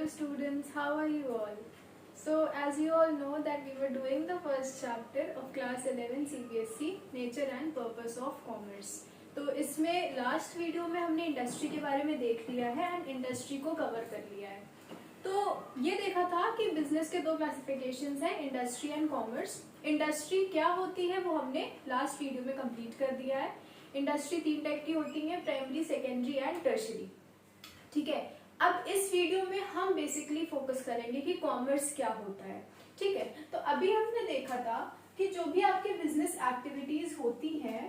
Hello students, how are you all? So as you all know that we were doing the first chapter of class 11 CBSE Nature and Purpose of Commerce. तो इसमें last video में हमने industry के बारे में देख लिया है एंड इंडस्ट्री को कवर कर लिया है। तो ये देखा था कि बिजनेस के दो क्लासिफिकेशंस हैं, इंडस्ट्री एंड कॉमर्स। इंडस्ट्री क्या होती है वो हमने लास्ट वीडियो में कंप्लीट कर दिया है। इंडस्ट्री तीन टाइप की होती है, प्राइमरी, सेकेंडरी एंड टर्शरी। ठीक है, अब इस वीडियो में हम बेसिकली फोकस करेंगे कि कॉमर्स क्या होता है। ठीक है, तो अभी हमने देखा था कि जो भी आपके बिजनेस एक्टिविटीज होती हैं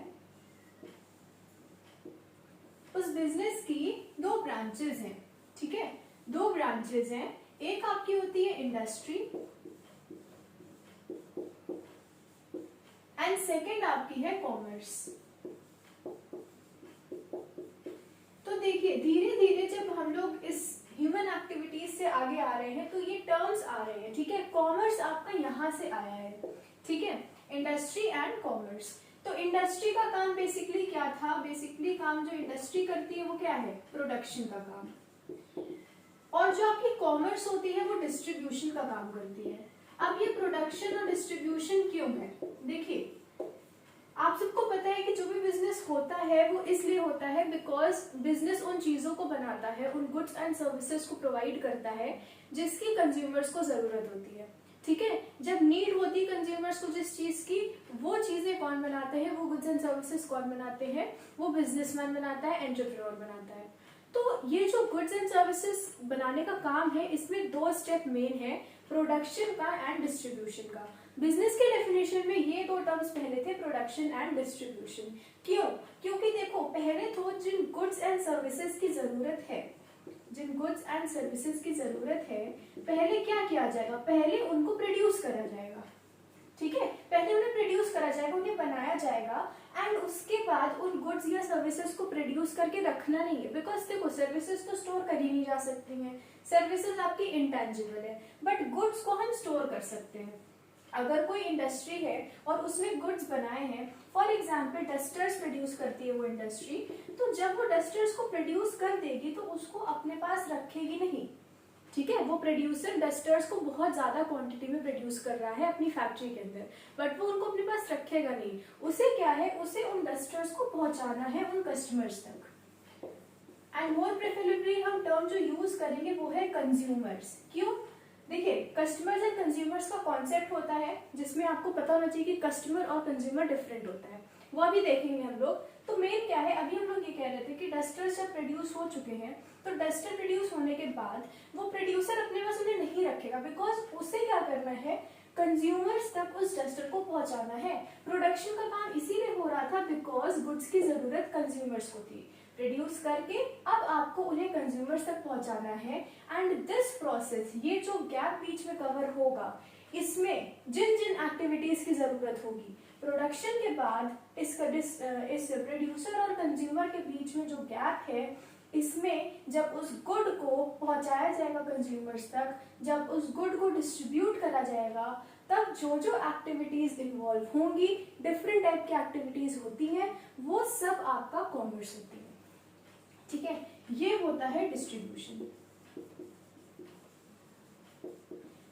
उस बिजनेस की दो ब्रांचेस हैं। ठीक है, दो ब्रांचेस हैं, एक आपकी होती है इंडस्ट्री एंड सेकेंड आपकी है कॉमर्स। तो देखिए धीरे धीरे जब हम लोग इस ह्यूमन एक्टिविटीज से आगे आ रहे हैं तो ये टर्म्स आ रहे हैं। ठीक है, कॉमर्स आपका यहां से आया है। ठीक है, इंडस्ट्री एंड कॉमर्स। तो इंडस्ट्री का काम बेसिकली क्या था? बेसिकली काम जो इंडस्ट्री करती है वो क्या है? प्रोडक्शन का काम। और जो आपकी कॉमर्स होती है वो डिस्ट्रीब्यूशन का काम करती है। अब ये प्रोडक्शन और डिस्ट्रीब्यूशन क्यों है? देखिए आप सबको पता है कि जो भी बिजनेस होता है वो इसलिए होता है बिकॉज बिजनेस उन चीजों को बनाता है, उन गुड्स एंड सर्विसेज को प्रोवाइड करता है जिसकी कंज्यूमर्स को जरूरत होती है। ठीक है, जब नीड होती है कंज्यूमर्स को जिस चीज की, वो चीजें कौन बनाते हैं? वो गुड्स एंड सर्विसेज कौन बनाते हैं? वो बिजनेसमैन बनाता है, एंटरप्रेन्योर बनाता है। तो ये जो गुड्स एंड सर्विसेज बनाने का काम है इसमें दो स्टेप मेन है, प्रोडक्शन का एंड डिस्ट्रीब्यूशन का। बिजनेस के डेफिनेशन में ये दो टर्म्स पहले थे, प्रोडक्शन एंड डिस्ट्रीब्यूशन। क्यों? क्योंकि देखो पहले तो जिन गुड्स एंड सर्विसेज की जरूरत है, जिन गुड्स एंड सर्विसेज की जरूरत है, पहले क्या किया जाएगा? पहले उनको प्रोड्यूस करा जाएगा। ठीक है, पहले उन्हें प्रोड्यूस करा जाएगा, उन्हें बनाया जाएगा एंड उसके बाद उन गुड्स या सर्विसेज को प्रोड्यूस करके रखना नहीं है। बिकॉज देखो सर्विसेज तो स्टोर करी नहीं जा सकती हैं, सर्विसेज आपकी इंटेंजिबल है, बट गुड्स को हम स्टोर कर सकते हैं। अगर कोई इंडस्ट्री है और उसमें गुड्स बनाए हैं, फॉर एग्जाम्पल डस्टर्स प्रोड्यूस करती है वो इंडस्ट्री, तो जब वो डस्टर्स को प्रोड्यूस कर देगी तो उसको अपने पास रखेगी नहीं। ठीक है, वो प्रोड्यूसर डस्टर्स को बहुत ज्यादा क्वांटिटी में प्रोड्यूस कर रहा है अपनी फैक्ट्री के अंदर, बट वो उनको अपने पास रखेगा नहीं। उसे क्या है? उसे उन डस्टर्स को पहुंचाना है उन कस्टमर्स तक। एंड मोर प्रेफरेबली हम टर्म जो यूज करेंगे वो है कंज्यूमर्स। क्यों? देखिए कस्टमर्स एंड कंज्यूमर्स का कॉन्सेप्ट होता है जिसमें आपको पता होना चाहिए कि कस्टमर और कंज्यूमर डिफरेंट होता है, वो अभी देखेंगे हम लोग। तो मेन क्या है, अभी हम लोग ये कह रहे थे कि डस्टर्स जब प्रोड्यूस हो चुके हैं तो डस्टर प्रोड्यूस होने के बाद वो प्रोड्यूसर अपने पास उन्हें नहीं रखेगा, बिकॉज उसे क्या करना है? कंज्यूमर्स तक उस डस्टर को पहुंचाना है। प्रोडक्शन का काम इसीलिए हो रहा था बिकॉज गुड्स की जरूरत कंज्यूमर्स को थी, प्रोड्यूस करके अब आपको उन्हें कंज्यूमर्स तक पहुंचाना है। एंड दिस प्रोसेस, ये जो गैप बीच में कवर होगा, इसमें जिन जिन एक्टिविटीज की जरूरत होगी, प्रोडक्शन के बाद इस प्रोड्यूसर और कंज्यूमर के बीच में जो गैप है, इसमें जब उस गुड को पहुंचाया जाएगा कंज्यूमर्स तक, जब उस गुड को डिस्ट्रीब्यूट करा जाएगा, तब जो जो एक्टिविटीज इन्वॉल्व होंगी, डिफरेंट टाइप की एक्टिविटीज होती हैं, वो सब आपका कॉमर्स होती है। ठीक है, ये होता है डिस्ट्रीब्यूशन।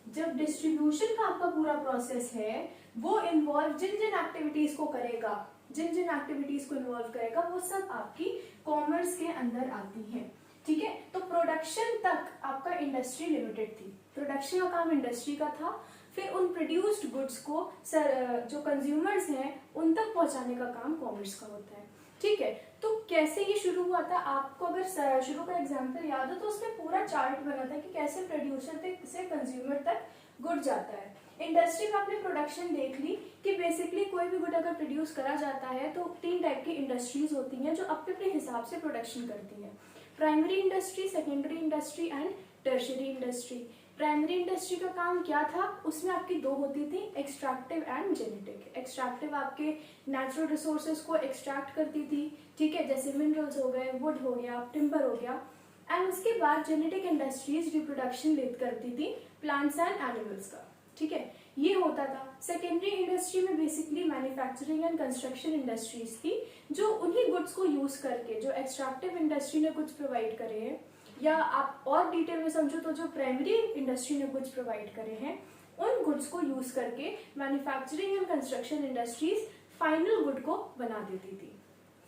जब डिस्ट्रीब्यूशन का आपका पूरा प्रोसेस है वो इन्वॉल्व जिन जिन एक्टिविटीज को करेगा, जिन जिन एक्टिविटीज को इन्वॉल्व करेगा, वो सब आपकी कॉमर्स के अंदर आती हैं। ठीक है, तो प्रोडक्शन तक आपका इंडस्ट्री लिमिटेड थी, प्रोडक्शन का काम इंडस्ट्री का था। फिर उन प्रोड्यूस्ड गुड्स को जो कंज्यूमर्स हैं उन तक पहुंचाने का काम कॉमर्स का होता है। ठीक है, तो कैसे ये शुरू हुआ था? आपको अगर शुरू का एग्जांपल याद हो तो उसमें पूरा चार्ट बना था कि कैसे प्रोड्यूसर से कंज्यूमर तक गुड जाता है। इंडस्ट्री में आपने प्रोडक्शन देख ली कि बेसिकली कोई भी गुड अगर प्रोड्यूस करा जाता है तो तीन टाइप की इंडस्ट्रीज होती हैं जो अपने अपने हिसाब से प्रोडक्शन करती हैं, primary industry, secondary industry and tertiary industry. Primary industry का काम क्या था? उसमें आपकी दो होती थी, एक्सट्रैक्टिव एंड जेनेटिक। एक्सट्रैक्टिव आपके नेचुरल रिसोर्सेज को एक्सट्रैक्ट करती थी, ठीक है, जैसे मिनरल्स हो गए, वुड हो गया, टिम्बर हो गया। एंड उसके बाद जेनेटिक इंडस्ट्रीज रिप्रोडक्शन लेट करती थी प्लांट्स एंड एनिमल्स का। ठीक है, ये होता था। सेकेंडरी इंडस्ट्री में basically manufacturing and construction industries थी जो उन्हीं गुड्स को यूज करके, जो एक्सट्रैक्टिव इंडस्ट्री ने गुड्स प्रोवाइड करे हैं या आप और डिटेल में समझो तो जो प्राइमरी इंडस्ट्री ने गुड्स प्रोवाइड करे हैं उन गुड्स को यूज करके manufacturing and construction industries final good को बना देती थी,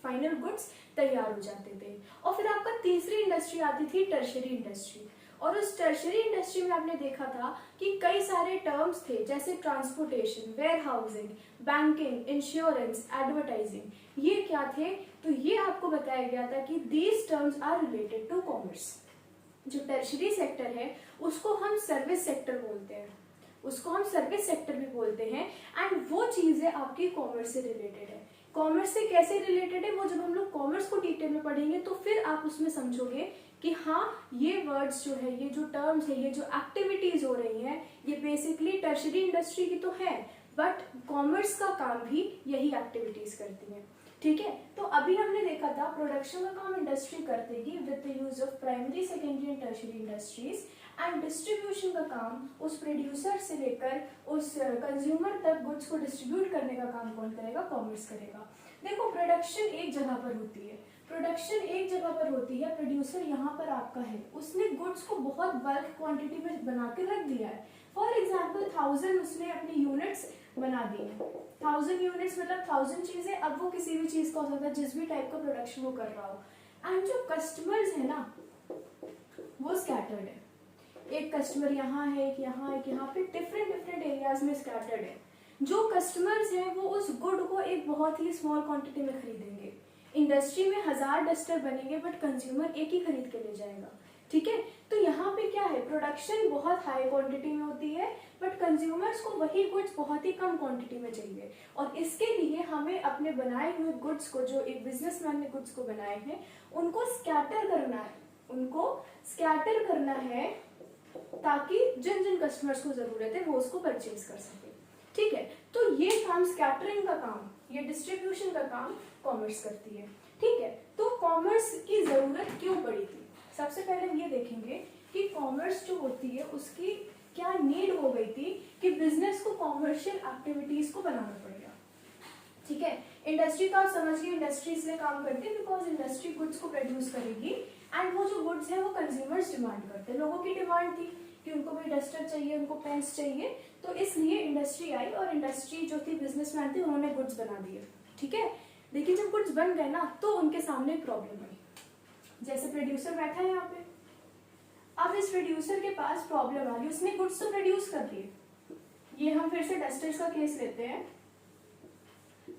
फाइनल गुड्स तैयार हो जाते थे। और फिर आपका तीसरी इंडस्ट्री आती थी टर्शरी इंडस्ट्री, और उस टर्शरी इंडस्ट्री में आपने देखा था कि कई सारे टर्म्स थे जैसे transportation, warehousing, banking, insurance, advertising, ये क्या थे, तो ये आपको बताया गया था कि these terms are related to commerce. जो टर्शरी सेक्टर है उसको हम सर्विस सेक्टर बोलते हैं, उसको हम सर्विस सेक्टर भी बोलते हैं, एंड वो चीजें आपकी कॉमर्स से रिलेटेड है। कॉमर्स से कैसे रिलेटेड है वो जब हम लोग कॉमर्स को डिटेल में पढ़ेंगे तो फिर आप उसमें समझोगे कि हाँ ये वर्ड्स जो है, ये जो टर्म्स है, ये जो एक्टिविटीज हो रही हैं, ये बेसिकली टर्शरी इंडस्ट्री की तो है, बट कॉमर्स का काम भी यही एक्टिविटीज करती है। ठीक है, तो अभी हमने देखा था प्रोडक्शन का काम इंडस्ट्री करतेगी with the use of primary, secondary and tertiary industries, and distribution का काम उस प्रोड्यूसर से लेकर उस कंज्यूमर तक गुड्स को डिस्ट्रीब्यूट करने का काम कौन करेगा, कॉमर्स करेगा। देखो प्रोडक्शन एक जगह पर होती है, प्रोडक्शन एक जगह पर होती है, प्रोड्यूसर यहाँ पर आपका है, उसने गुड्स को बहुत बल्क क्वांटिटी में बना के रख दिया है। फॉर एग्जाम्पल 1000 उसने अपनी यूनिट्स बना दी है, 1000 यूनिट्स मतलब 1000 चीजें। अब वो किसी भी चीज का हो सकता है, जिस भी टाइप का प्रोडक्शन वो कर रहा हो, एंड जो कस्टमर्स है ना वो स्कैटर्ड है, एक कस्टमर यहाँ है, एक यहाँ है, यहाँ पे डिफरेंट एरियाज में स्कैटर्ड है। जो कस्टमर्स हैं वो उस गुड को एक बहुत ही स्मॉल क्वांटिटी में खरीदेंगे। इंडस्ट्री में 1000 डस्टर बनेंगे बट कंज्यूमर एक ही खरीद के ले जाएगा। ठीक है, तो यहाँ पे क्या है, प्रोडक्शन बहुत हाई क्वांटिटी में होती है बट कंज्यूमर्स को वही गुड्स बहुत ही कम क्वांटिटी में चाहिए, और इसके लिए हमें अपने बनाए हुए गुड्स को, जो एक बिजनेसमैन ने गुड्स को बनाए हैं, उनको स्कैटर करना है, उनको स्कैटर करना है ताकि जिन जिन कस्टमर्स को जरूरत है वो उसको परचेज कर सके। ठीक है, तो ये काम स्कैटरिंग का काम, ये डिस्ट्रीब्यूशन का काम कॉमर्स करती है। ठीक है, तो कॉमर्स की जरूरत क्यों पड़ी थी, सबसे पहले हम ये देखेंगे कि कॉमर्स जो होती है उसकी क्या नीड हो गई थी कि बिजनेस को कॉमर्शियल एक्टिविटीज को बनाना पड़ेगा। ठीक है, इंडस्ट्री तो आप समझिए, इंडस्ट्री इसलिए काम करती है बिकॉज इंडस्ट्री गुड्स को प्रोड्यूस करेगी, एंड वो जो गुड्स है वो कंज्यूमर्स डिमांड करते हैं, लोगों की डिमांड थी कि उनको भी डस्टर चाहिए, उनको पेन्स चाहिए, तो इसलिए इंडस्ट्री आई, और इंडस्ट्री जो थी बिजनेसमैन थे उन्होंने गुड्स बना दिए। ठीक है, लेकिन जब गुड्स बन गए ना तो उनके सामने प्रॉब्लम आई। जैसे प्रोड्यूसर बैठा है यहाँ पे, अब इस प्रोड्यूसर के पास प्रॉब्लम आ रही, उसने गुड्स तो प्रोड्यूस कर दिए। ये हम फिर से डस्टर्स का केस लेते हैं,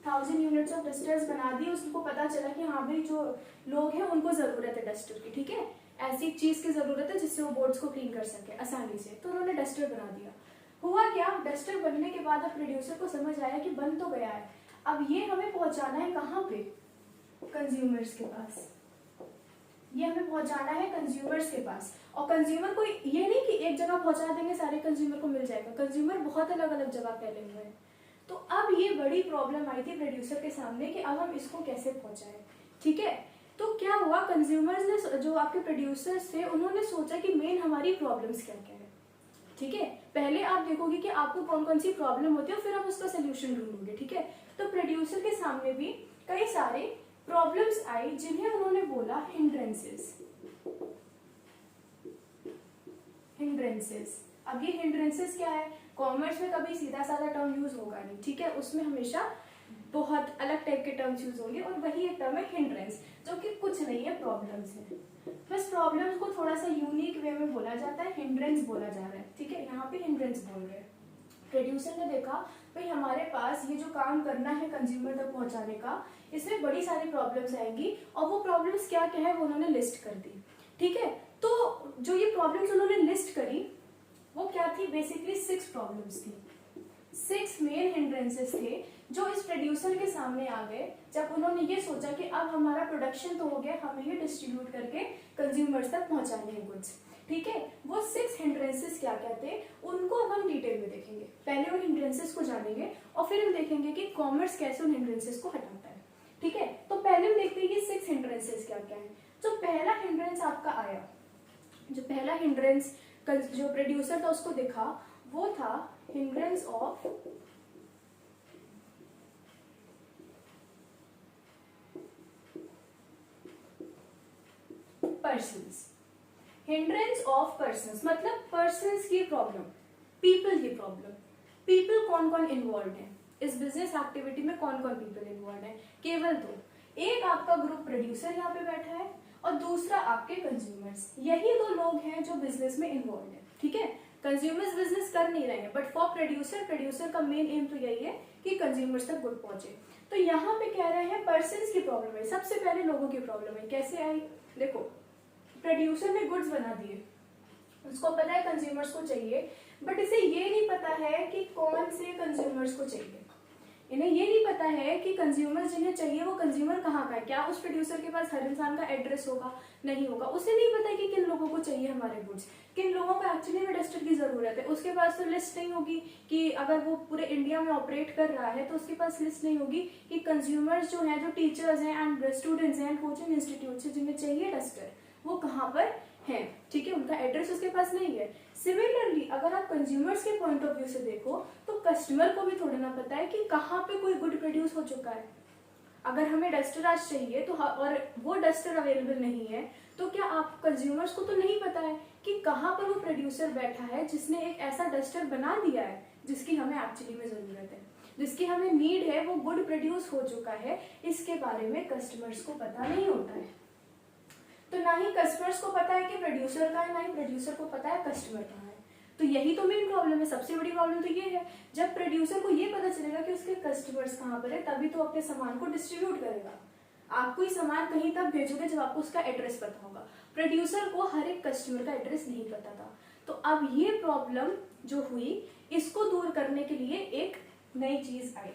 1000 यूनिट्स ऑफ डस्टर्स बना दिए, उसको पता चला कि हाँ भाई जो लोग हैं उनको जरूरत है डस्टर की। ठीक है, ऐसी चीज की जरूरत है जिससे वो बोर्ड्स को क्लीन कर सके आसानी से, तो उन्होंने डस्टर बना दिया। हुआ क्या, डस्टर बनने के बाद अब प्रोड्यूसर को समझ आया कि बन तो गया है, अब ये हमें पहुंचाना है कहाँ पे, कंज्यूमर्स के पास, ये हमें पहुंचाना है कंज्यूमर्स के पास। और कंज्यूमर को ये नहीं कि एक जगह पहुंचा देंगे सारे कंज्यूमर को मिल जाएगा, कंज्यूमर बहुत अलग अलग जगह फैले हुए हैं। तो अब ये बड़ी प्रॉब्लम आई थी प्रोड्यूसर के सामने कि अब हम इसको कैसे पहुंचाएं। ठीक है, तो क्या हुआ, कंज्यूमर्स ने, जो आपके प्रोड्यूसर्स थे, उन्होंने सोचा कि मेन हमारी प्रॉब्लम्स क्या क्या है। ठीक है, पहले आप देखोगे कि आपको कौन कौन सी प्रॉब्लम होती है, फिर आप उसका सोल्यूशन ढूंढोगे। ठीक है, तो प्रोड्यूसर के सामने भी कई सारे प्रॉब्लम्स आई जिन्हें उन्होंने बोला हिंड्रेंसेस। हिंड्रेंसेस, अब ये हिंड्रेंसेस क्या है, कॉमर्स में कभी सीधा साधा टर्म यूज होगा नहीं। ठीक है, उसमें हमेशा बहुत अलग टाइप के टर्म्स यूज होंगे, और वही एक टर्म है हिंड्रेंस, जो कि कुछ नहीं है, प्रॉब्लम्स है। बस प्रॉब्लम्स को थोड़ा सा यूनिक वे में बोला जाता है, हिंड्रेंस बोला जा रहा है। ठीक है, यहाँ पे हिंड्रेंस बोल रहे हैं। प्रोड्यूसर ने देखा भाई हमारे पास ये जो काम करना है कंज्यूमर तक पहुंचाने का, इसमें बड़ी सारी प्रॉब्लम्स आएंगी, और वो प्रॉब्लम्स क्या क्या है वो उन्होंने लिस्ट कर दी। ठीक है, तो जो ये प्रॉब्लम्स उन्होंने लिस्ट करी वो क्या थी, बेसिकली 6 प्रॉब्लम्स थी, 6 मेन हिंड्रेंसेस थे जो इस प्रोड्यूसर के सामने आ गए जब उन्होंने ये सोचा कि अब हमारा प्रोडक्शन तो हो गया, हमें ये डिस्ट्रीब्यूट करके कंज्यूमर्स तक पहुंचाने हैं गुड्स। ठीक है, वो 6 हिंड्रेंसेस क्या क्या थे उनको अब हम डिटेल में देखेंगे। पहले उन हिंड्रेंसेस को जानेंगे और फिर हम देखेंगे कि कॉमर्स कैसे उन हिंड्रेंसेस को हटाता है। ठीक है, तो पहले हम देखते हैं कि 6 हिंड्रेंसेस क्या क्या है। तो पहला हिंड्रेंस आपका आया, जो पहला हिंड्रेंस जो प्रोड्यूसर था उसको दिखा, वो था hindrance of persons. Hindrance of persons मतलब पर्सन्स की प्रॉब्लम, पीपल की प्रॉब्लम। पीपल कौन कौन इन्वॉल्व है इस बिजनेस एक्टिविटी में, कौन कौन पीपल इन्वॉल्व है? केवल दो, एक आपका ग्रुप प्रोड्यूसर यहाँ पे बैठा है और दूसरा आपके कंज्यूमर्स। यही दो लोग हैं जो बिजनेस में इन्वॉल्व है, ठीक है। कंज्यूमर्स बिजनेस कर नहीं रहे हैं, बट फॉर प्रोड्यूसर का मेन एम तो यही है कि कंज्यूमर्स तक गुड पहुंचे। तो यहाँ पे कह रहे हैं पर्सन्स की प्रॉब्लम है, सबसे पहले लोगों की प्रॉब्लम है। कैसे आई? देखो, प्रोड्यूसर ने गुड्स बना दिए, उसको पता है कंज्यूमर्स को चाहिए, बट इसे ये नहीं पता है कि कौन से कंज्यूमर्स को चाहिए। इन्हें ये नहीं पता है कि कंज्यूमर जिन्हें चाहिए वो कंज्यूमर कहाँ का है। क्या उस प्रोड्यूसर के पास हर इंसान का एड्रेस होगा? नहीं होगा। उसे नहीं पता है कि किन लोगों को चाहिए हमारे गुड्स, किन लोगों को एक्चुअली में डस्टर की जरूरत है। उसके पास तो लिस्ट नहीं होगी कि अगर वो पूरे इंडिया में ऑपरेट कर रहा है तो उसके पास लिस्ट नहीं होगी कि कंज्यूमर्स जो है, जो टीचर्स हैं एंड स्टूडेंट्स हैं कोचिंग इंस्टीट्यूट से जिन्हें चाहिए डस्टर, वो कहाँ पर है, ठीक है। उनका एड्रेस उसके पास नहीं है। सिमिलरली अगर आप कंज्यूमर्स के पॉइंट ऑफ व्यू से देखो तो कस्टमर को भी थोड़ा ना पता है कि कहाँ पे कोई गुड प्रोड्यूस हो चुका है। अगर हमें डस्टर आज चाहिए तो और वो डस्टर अवेलेबल नहीं है, तो क्या आप कंज्यूमर्स को तो नहीं पता है कि कहाँ पर वो प्रोड्यूसर बैठा है जिसने एक ऐसा डस्टर बना दिया है जिसकी हमें एक्चुअली में जरूरत है, जिसकी हमें नीड है, वो गुड प्रोड्यूस हो चुका है। इसके बारे में कस्टमर्स को पता नहीं होता है। तो ना ही कस्टमर्स को पता है कि प्रोड्यूसर का है, ना ही प्रोड्यूसर को पता है कस्टमर कहाँ है। तो यही तो मेन प्रॉब्लम है, सबसे बड़ी प्रॉब्लम तो ये है। जब प्रोड्यूसर को ये पता चलेगा कि उसके कस्टमर्स कहाँ पर है, तभी तो अपने सामान को डिस्ट्रीब्यूट करेगा। आप कोई सामान कहीं तक भेजोगे जब आपको उसका एड्रेस पता होगा। प्रोड्यूसर को हर एक कस्टमर का एड्रेस नहीं पता था। तो अब ये प्रॉब्लम जो हुई, इसको दूर करने के लिए एक नई चीज आई।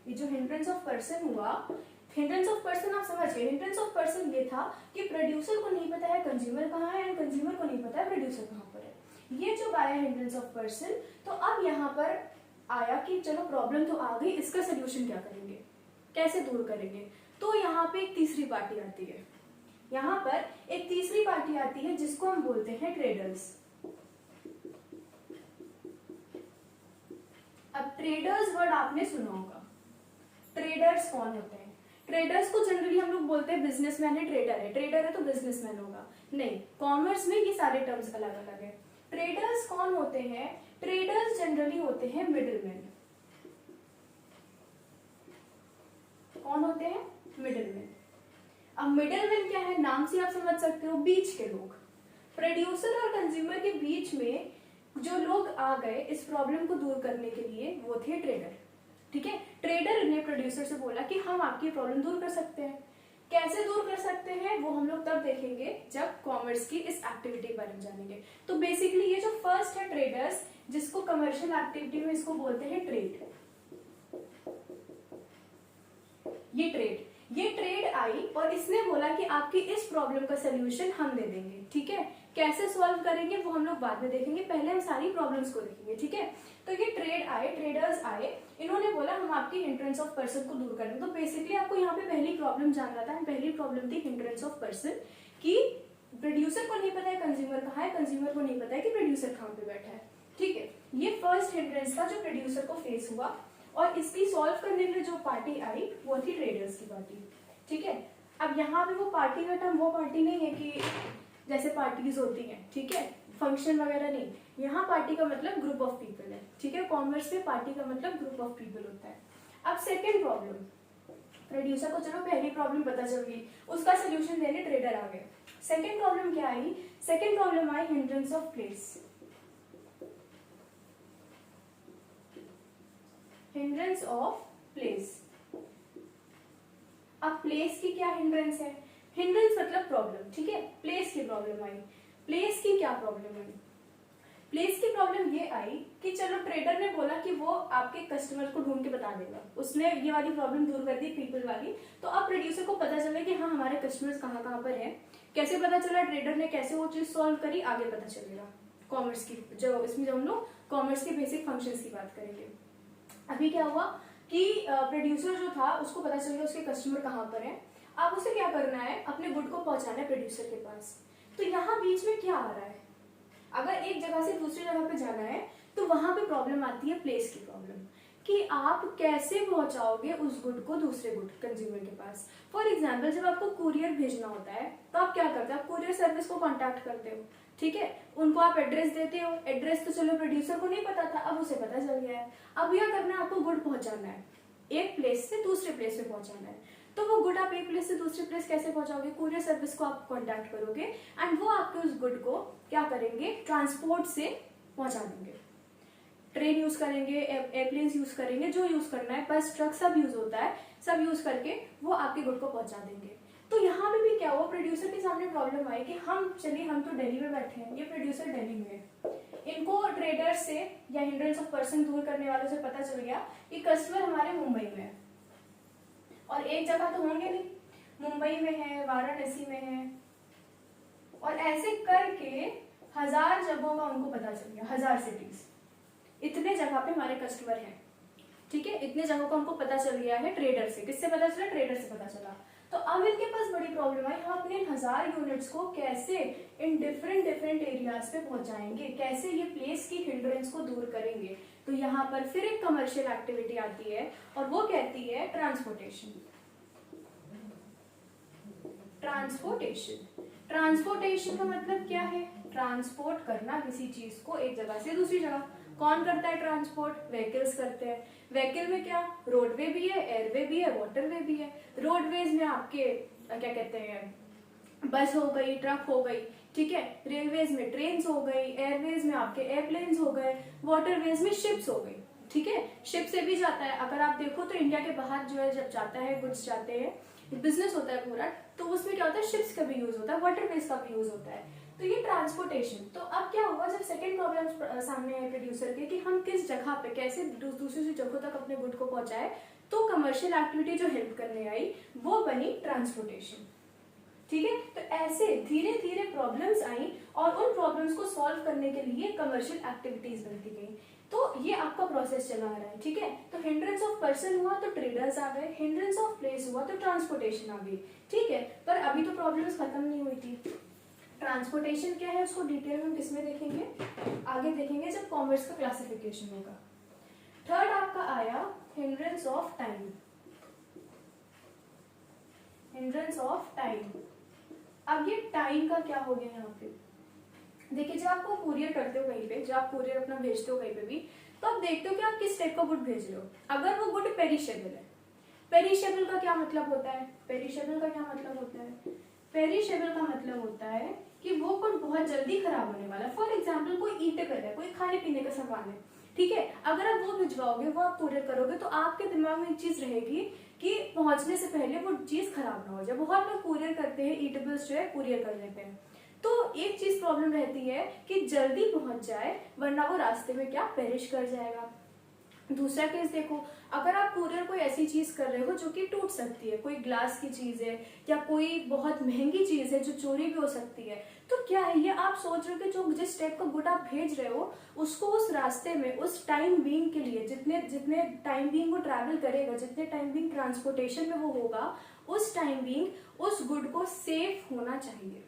ये जो हिंड्रेंस ऑफ पर्सन हुआ, हिंड्रेंस ऑफ पर्सन आप समझ गए। हिंड्रेंस ऑफ पर्सन ये था कि प्रोड्यूसर को नहीं पता है कंज्यूमर कहाँ है एंड कंज्यूमर को नहीं पता है प्रोड्यूसर कहाँ पर है। ये जो आया हिंड्रेंस ऑफ पर्सन, तो अब यहाँ पर आया कि चलो प्रॉब्लम तो आ गई, इसका सोल्यूशन क्या करेंगे, कैसे दूर करेंगे। तो यहाँ पे एक तीसरी पार्टी आती है। यहाँ पर एक तीसरी पार्टी आती है जिसको हम बोलते हैं ट्रेडर्स। अब ट्रेडर्स वर्ड आपने सुना होगा। ट्रेडर्स कौन होते हैं? ट्रेडर्स को जनरली हम लोग बोलते हैं बिजनेसमैन है, ट्रेडर है तो बिजनेसमैन होगा। नहीं, कॉमर्स में ये सारे टर्म्स अलग अलग है। ट्रेडर्स कौन होते हैं? ट्रेडर्स जनरली होते हैं मिडिलमैन। कौन होते हैं? मिडिलमैन। अब मिडिलमैन क्या है, नाम से आप समझ सकते हो, बीच के लोग। प्रोड्यूसर और कंज्यूमर के बीच में जो लोग आ गए इस प्रॉब्लम को दूर करने के लिए, वो थे ट्रेडर, ठीक है। ट्रेडर ने प्रोड्यूसर से बोला कि हम आपकी प्रॉब्लम दूर कर सकते हैं। कैसे दूर कर सकते हैं वो हम लोग तब देखेंगे जब कॉमर्स की इस एक्टिविटी के बारे में जानेंगे। तो बेसिकली ये जो फर्स्ट है ट्रेडर्स, जिसको कमर्शियल एक्टिविटी में इसको बोलते हैं ट्रेड। ये ट्रेड आई और इसने बोला कि आपकी इस प्रॉब्लम का सोल्यूशन हम दे देंगे, ठीक है। कैसे सॉल्व करेंगे वो हम लोग बाद में देखेंगे, पहले हम सारी प्रॉब्लम्स को देखेंगे, ठीक है। तो ये ट्रेडर्स आए, इन्होंने बोला हम आपकी हिंड्रेंस ऑफ पर्सन को दूर करेंगे। तो बेसिकली आपको यहाँ पे पहली प्रॉब्लम जानना था। पहली प्रॉब्लम थी हिंड्रेंस ऑफ पर्सन, कि प्रोड्यूसर को नहीं पता है कंज्यूमर कहाँ है, कंज्यूमर को नहीं पता है कि प्रोड्यूसर कहाँ पे बैठा है, ठीक है। ये फर्स्ट हिंड्रेंस था जो प्रोड्यूसर को फेस हुआ, और इसकी सॉल्व करने के लिए जो पार्टी आई वो थी ट्रेडर्स की पार्टी, ठीक है। अब यहाँ पे वो पार्टी का टर्म वो पार्टी नहीं है कि जैसे पार्टीज होती हैं, ठीक है, फंक्शन वगैरह नहीं। यहाँ पार्टी का मतलब ग्रुप ऑफ पीपल है, ठीक है। कॉमर्स में पार्टी का मतलब ग्रुप ऑफ पीपल होता है। अब सेकेंड प्रॉब्लम, प्रोड्यूसर को चलो पहली प्रॉब्लम पता चल गई, उसका सोल्यूशन देने ट्रेडर आ गए। सेकेंड प्रॉब्लम क्या आई? सेकेंड प्रॉब्लम आई hindrance of place. Hindrance of place. अब प्लेस की क्या हिंड्रेंस है? हिंड्रेंस मतलब प्रॉब्लम, ठीक है। प्लेस की प्रॉब्लम आई। प्लेस की क्या प्रॉब्लम आई? प्लेस की प्रॉब्लम ये आई कि चलो ट्रेडर ने बोला कि वो आपके कस्टमर को ढूंढ के बता देगा, उसने ये वाली प्रॉब्लम दूर कर दी पीपल वाली। तो अब प्रोड्यूसर को पता चला कि हाँ हमारे कस्टमर्स कहाँ कहाँ पर हैं। कैसे पता चला? ट्रेडर ने कैसे वो चीज सॉल्व करी, आगे पता चलेगा। कॉमर्स की जो इसमें जब हम लोग कॉमर्स के बेसिक फंक्शंस की बात करेंगे। अभी क्या हुआ कि प्रोड्यूसर जो था उसको पता चल गया उसके कस्टमर कहाँ पर है। अब उसे क्या करना है, अपने गुड को पहुंचाना है प्रोड्यूसर के पास। तो यहाँ बीच में क्या आ रहा है? अगर एक जगह से दूसरी जगह पे जाना है तो वहां पे प्रॉब्लम आती है प्लेस की प्रॉब्लम। कि आप कैसे पहुंचाओगे उस गुड को दूसरे गुड कंज्यूमर के पास। फॉर एग्जाम्पल, जब आपको कुरियर भेजना होता है तो आप क्या करते हो, आप कुरियर सर्विस को कांटेक्ट करते हो, ठीक है, उनको आप एड्रेस देते हो। एड्रेस तो चलो प्रोड्यूसर को नहीं पता था, अब उसे पता चल गया है। अब क्या करना है, आपको गुड पहुंचाना है, एक प्लेस से दूसरे प्लेस पे पहुंचाना है। तो वो गुड आप एक प्लेस से दूसरे प्लेस कैसे पहुंचाओगे, कुरियर सर्विस को आप कांटेक्ट करोगे एंड वो आपके उस गुड को क्या करेंगे, ट्रांसपोर्ट से पहुंचा देंगे। ट्रेन यूज करेंगे, एयरप्लेन यूज करेंगे, जो यूज करना है, बस ट्रक सब यूज होता है, सब यूज करके वो आपके गुड को पहुंचा देंगे। तो यहाँ पे भी क्या हुआ, प्रोड्यूसर के सामने प्रॉब्लम आई कि हम तो दिल्ली में बैठे हैं, ये प्रोड्यूसर दिल्ली में है, इनको ट्रेडर से या हिंड्रेंस ऑफ पर्सन दूर करने वालों से पता चल गया कि कस्टमर हमारे मुंबई में है, और एक जगह तो होंगे नहीं, मुंबई में है, वाराणसी में है, और ऐसे करके 1000 जगहों का उनको पता चल गया, 1000 सिटीज, इतने जगह पे हमारे कस्टमर हैं, ठीक है, इतने जगहों का उनको पता चल गया है ट्रेडर से। किससे पता चला, ट्रेडर से पता चला। तो अब इनके पास बड़ी प्रॉब्लम आई, हम अपने 1000 यूनिट्स को कैसे इन डिफरेंट एरियाज पे पहुंचाएंगे, कैसे ये प्लेस की हिंड्रेंस को दूर करेंगे। तो यहाँ पर फिर एक कमर्शियल एक्टिविटी आती है और वो कहती है ट्रांसपोर्टेशन। ट्रांसपोर्टेशन का मतलब क्या है, ट्रांसपोर्ट करना किसी चीज को एक जगह से दूसरी जगह। कौन करता है ट्रांसपोर्ट, व्हीकल्स करते हैं। व्हीकल में क्या, रोडवे भी है, एयरवे भी है, वाटरवे भी है। रोडवेज में आपके क्या कहते हैं, बस हो गई, ट्रक हो गई, ठीक है, रेलवेज में ट्रेन हो गई, एयरवेज में आपके एयरप्लेन्स हो गए, वाटरवेज में शिप्स हो गई, ठीक है, शिप से भी जाता है। अगर आप देखो तो इंडिया के बाहर जो है जब जाता है, गुड्स जाते हैं, बिजनेस होता है पूरा, तो उसमें क्या होता है, शिप्स का भी यूज होता है, वाटरवेज का भी यूज होता है। तो ये ट्रांसपोर्टेशन। तो अब क्या हुआ, जब सेकंड प्रॉब्लम सामने आए प्रोड्यूसर के कि हम किस जगह पे कैसे दूसरी जगहों तक अपने गुड को पहुंचाए, तो कमर्शियल एक्टिविटी जो हेल्प करने आई वो बनी ट्रांसपोर्टेशन, ठीक है। तो ऐसे धीरे धीरे प्रॉब्लम्स आई और उन प्रॉब्लम्स को सॉल्व करने के लिए कमर्शियल एक्टिविटीज बनती गई। तो ये आपका प्रोसेस चला आ रहा है, ठीक है। तो हिंड्रेंस ऑफ पर्सन हुआ तो ट्रेडर्स आ गए, हिंड्रेंस ऑफ प्लेस हुआ तो ट्रांसपोर्टेशन आ गई, ठीक है। पर अभी तो प्रॉब्लम्स खत्म नहीं हुई थी। ट्रांसपोर्टेशन क्या है उसको डिटेल में हम किसमें देखेंगे, आगे देखेंगे जब कॉमर्स का क्लासिफिकेशन होगा। थर्ड आपका आया hindrance of time. Hindrance of time. अब ये टाइम का क्या हो गया यहाँ पे, देखिए जब आपको कुरियर करते हो कहीं पे, जब आप कुरियर अपना भेजते हो कहीं पे भी, तो आप देखते हो कि आप किस टाइप का गुड भेज रहे हो। अगर वो गुड पेरिशेबल है, पेरिशेबल का क्या मतलब होता है, पेरिशेबल का क्या मतलब होता है, पेरिशेबल का मतलब होता है कि वो गुड बहुत जल्दी खराब होने वाला है। फॉर एग्जाम्पल कोई ईटेबल है, कोई खाने पीने का सामान है, ठीक है, अगर आप वो भिजवाओगे, वो आप कुरियर करोगे, तो आपके दिमाग में एक चीज रहेगी कि पहुंचने से पहले वो चीज खराब ना हो जाए। बहुत लोग कुरियर करते हैं, ईटेबल्स जो है कुरियर कर देते हैं, तो एक चीज प्रॉब्लम रहती है कि जल्दी पहुंच जाए, वरना वो रास्ते में क्या पेरिश कर जाएगा। दूसरा केस देखो, अगर आप कुरियर कोई ऐसी चीज कर रहे हो जो कि टूट सकती है, कोई ग्लास की चीज है या कोई बहुत महंगी चीज है जो चोरी भी हो सकती है, तो क्या है ये आप सोच रहे हो कि जो जिस टाइप का गुड आप भेज रहे हो उसको उस रास्ते में उस टाइम बीइंग के लिए, जितने टाइम बीइंग वो ट्रैवल करेगा, जितने टाइम बीइंग ट्रांसपोर्टेशन में वो होगा, उस टाइम बीइंग उस गुड को सेफ होना चाहिए।